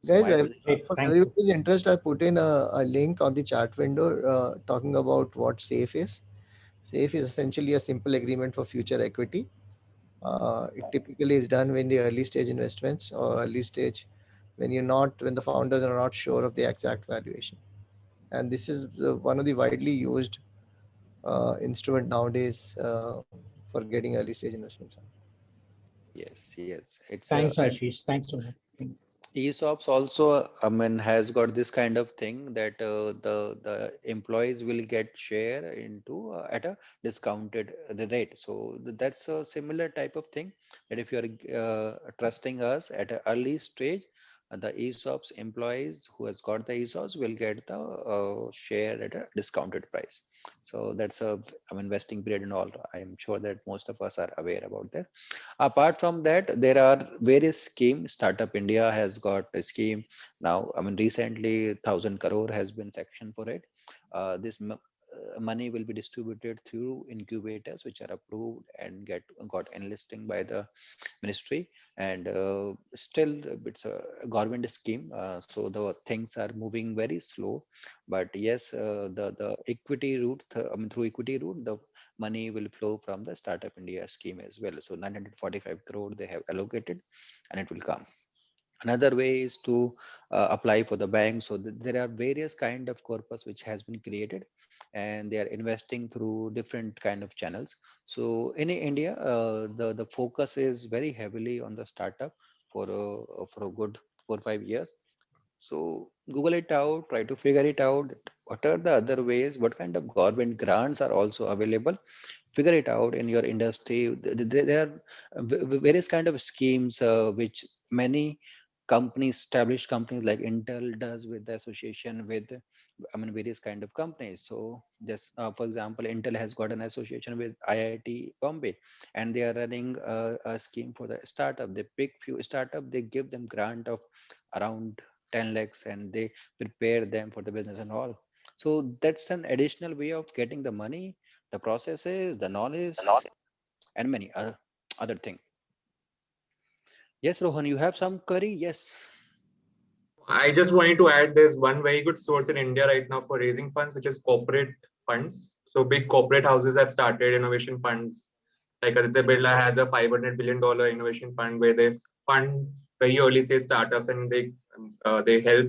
So Guys, my suggestion. Great. for Thank you. everybody's interest, I put in a link on the chat window talking about what SAFE is. SAFE is essentially a simple agreement for future equity. It typically is done when the early stage investments or early stage when the founders are not sure of the exact valuation. And this is one of the widely used instrument nowadays for getting early stage investments. Yes. It's Thanks, and Ashish. Thanks so much. ESOPs also, I mean, has got this kind of thing that the employees will get share into at a discounted rate. So that's a similar type of thing that if you are trusting us at an early stage, the ESOPs employees who has got the ESOPs will get the share at a discounted price. So that's a I mean vesting period and all. I am sure that most of us are aware about that. Apart from that, there are various schemes. Startup India has got a scheme now. I mean, recently 1,000 crore has been sectioned for it. This money will be distributed through incubators which are approved and got enlisting by the ministry. And still, it's a government scheme, so the things are moving very slow. But yes, the equity route, I mean, through equity route, the money will flow from the Startup India scheme as well. So 945 crore they have allocated, and it will come. Another way is to apply for the bank. So there are various kind of corpus which has been created, and they are investing through different kind of channels. So in India, the focus is very heavily on the startup for a good 4 or 5 years. So Google it out, try to figure it out. That what are the other ways? What kind of government grants are also available? Figure it out in your industry. There are various kind of schemes which many companies, established companies like Intel does with the association with, I mean, various kind of companies. So just for example, Intel has got an association with IIT Bombay, and they are running a scheme for the startup. They pick few startup, they give them grant of around 10 lakhs, and they prepare them for the business and all. So that's an additional way of getting the money, the processes, the knowledge, and many other things. Yes, Rohan, you have some query? Yes. I just wanted to add there's one very good source in India right now for raising funds, which is corporate funds. So big corporate houses have started innovation funds. Like Aditya Birla has a $500 billion innovation fund where they fund very early stage startups, and they help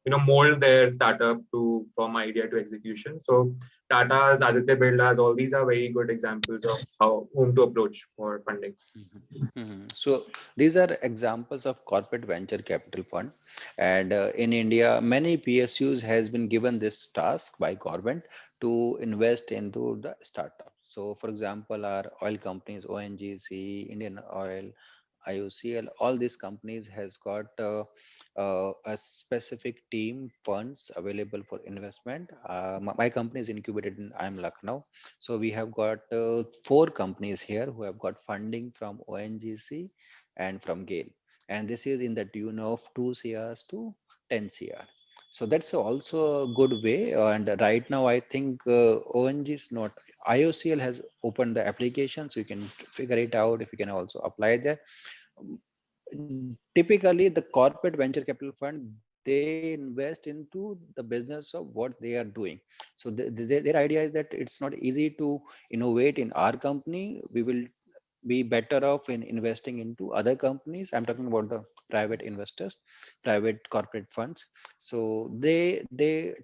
mold their startup to from idea to execution. So Tata's, Aditya Birla's, all these are very good examples of whom to approach for funding. So these are examples of corporate venture capital fund, and in India, many PSUs has been given this task by government to invest into the startups. So, for example, our oil companies, ONGC, Indian Oil, IOCL, all these companies has got a specific team funds available for investment. My company is incubated in IIM Lucknow. So we have got 4 companies here who have got funding from ONGC and from GAIL. And this is in the tune of 2 CRs to 10 CR. So that's also a good way. And right now, I think ONG is not, IOCL has opened the application, so you can figure it out if you can also apply there. Typically, the corporate venture capital fund, they invest into the business of what they are doing. So their idea is that it's not easy to innovate in our company. We will be better off in investing into other companies. I'm talking about the private investors, private corporate funds. So they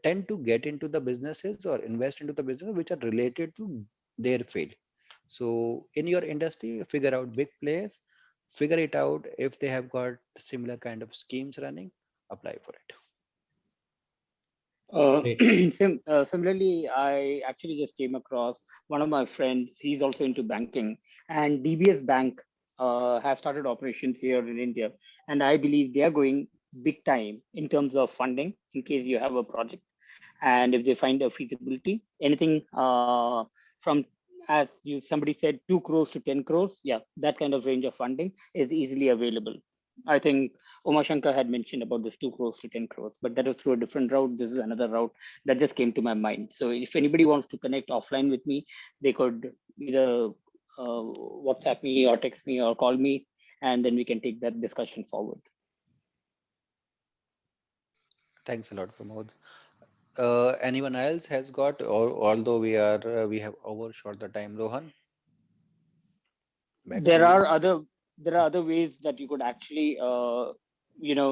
tend to get into the businesses or invest into the business which are related to their field. So in your industry, figure out big players, figure it out. If they have got similar kind of schemes running, apply for it. Similarly, I actually just came across one of my friends. He's also into banking, and DBS Bank have started operations here in India, and I believe they are going big time in terms of funding. In case you have a project, and if they find a feasibility, anything from, as you somebody said, 2 crores to 10 crores, yeah, that kind of range of funding is easily available. I think Uma Shankar had mentioned about this 2 crores to 10 crores, but that was through a different route. This is another route that just came to my mind. So if anybody wants to connect offline with me, they could either WhatsApp me or text me or call me, and then we can take that discussion forward. Thanks a lot, Pramod. Anyone else has got, or although we have overshot the time, Rohan? There are other ways that you could actually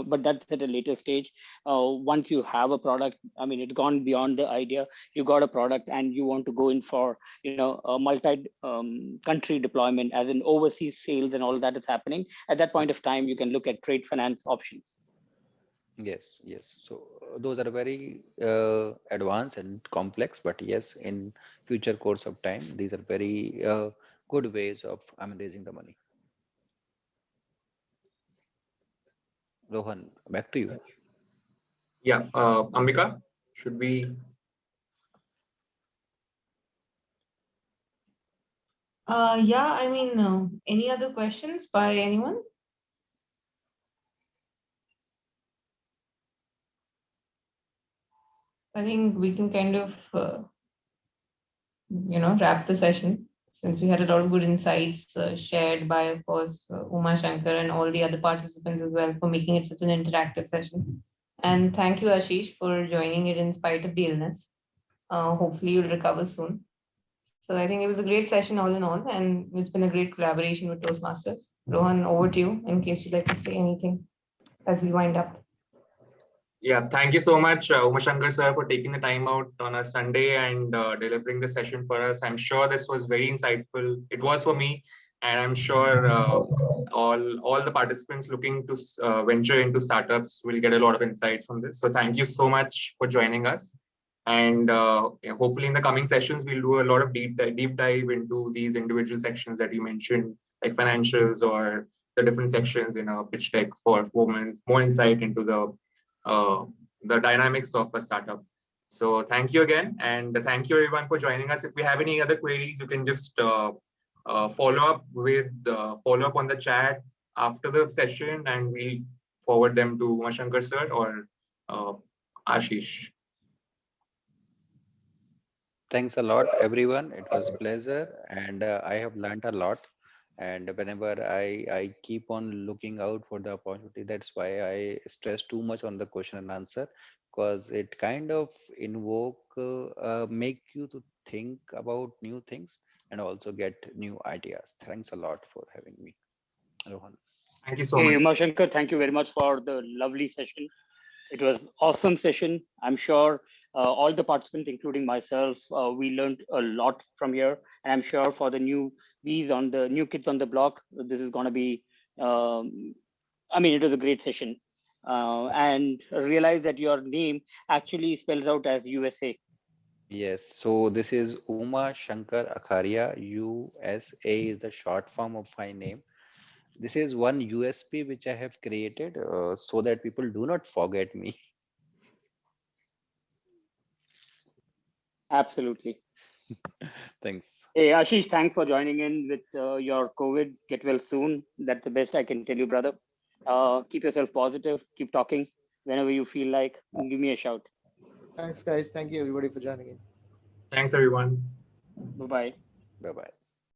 but that's at a later stage. Once you have a product, I mean, it's gone beyond the idea. You got a product and you want to go in for a multi country deployment, as in overseas sales and all that is happening. At that point of time, you can look at trade finance options. Yes. So those are very advanced and complex, but yes, in future course of time, these are very good ways of raising the money. Rohan, back to you. Yeah, Ambika, should we? Yeah, I mean, any other questions by anyone? I think we can kind of, wrap the session, since we had a lot of good insights shared by, of course, Uma Shankar and all the other participants as well for making it such an interactive session. And thank you, Ashish, for joining it in spite of the illness. Hopefully you'll recover soon. So I think it was a great session all in all, and it's been a great collaboration with Toastmasters. Rohan, over to you in case you'd like to say anything as we wind up. Yeah, thank you so much, Uma Shankar sir, for taking the time out on a Sunday and delivering the session for us. I'm sure this was very insightful. It was for me, and I'm sure all the participants looking to venture into startups will get a lot of insights from this. So thank you so much for joining us. And hopefully in the coming sessions, we'll do a lot of deep dive into these individual sections that you mentioned, like financials or the different sections in our pitch deck for more insight into the dynamics of a startup. So thank you again, and thank you everyone for joining us. If we have any other queries, you can just follow up on the chat after the session, and we'll forward them to Uma Shankar sir or Ashish. Thanks a lot, everyone. It was a pleasure, and I have learned a lot. And whenever I keep on looking out for the opportunity, that's why I stress too much on the question and answer, because it kind of make you to think about new things and also get new ideas. Thanks a lot for having me, Rohan. Thank you so much. Uma Shankar, thank you very much for the lovely session. It was awesome session. I'm sure all the participants, including myself, we learned a lot from here. And I'm sure for the new kids on the block, this is going to be, it was a great session. And realize that your name actually spells out as USA. Yes, so this is Uma Shankar Akharia. USA is the short form of my name. This is one USP which I have created so that people do not forget me. Absolutely. Thanks. Hey, Ashish, thanks for joining in with your COVID. Get well soon. That's the best I can tell you, brother. Keep yourself positive. Keep talking. Whenever you feel like, give me a shout. Thanks, guys. Thank you, everybody, for joining in. Thanks, everyone. Bye-bye. Bye-bye.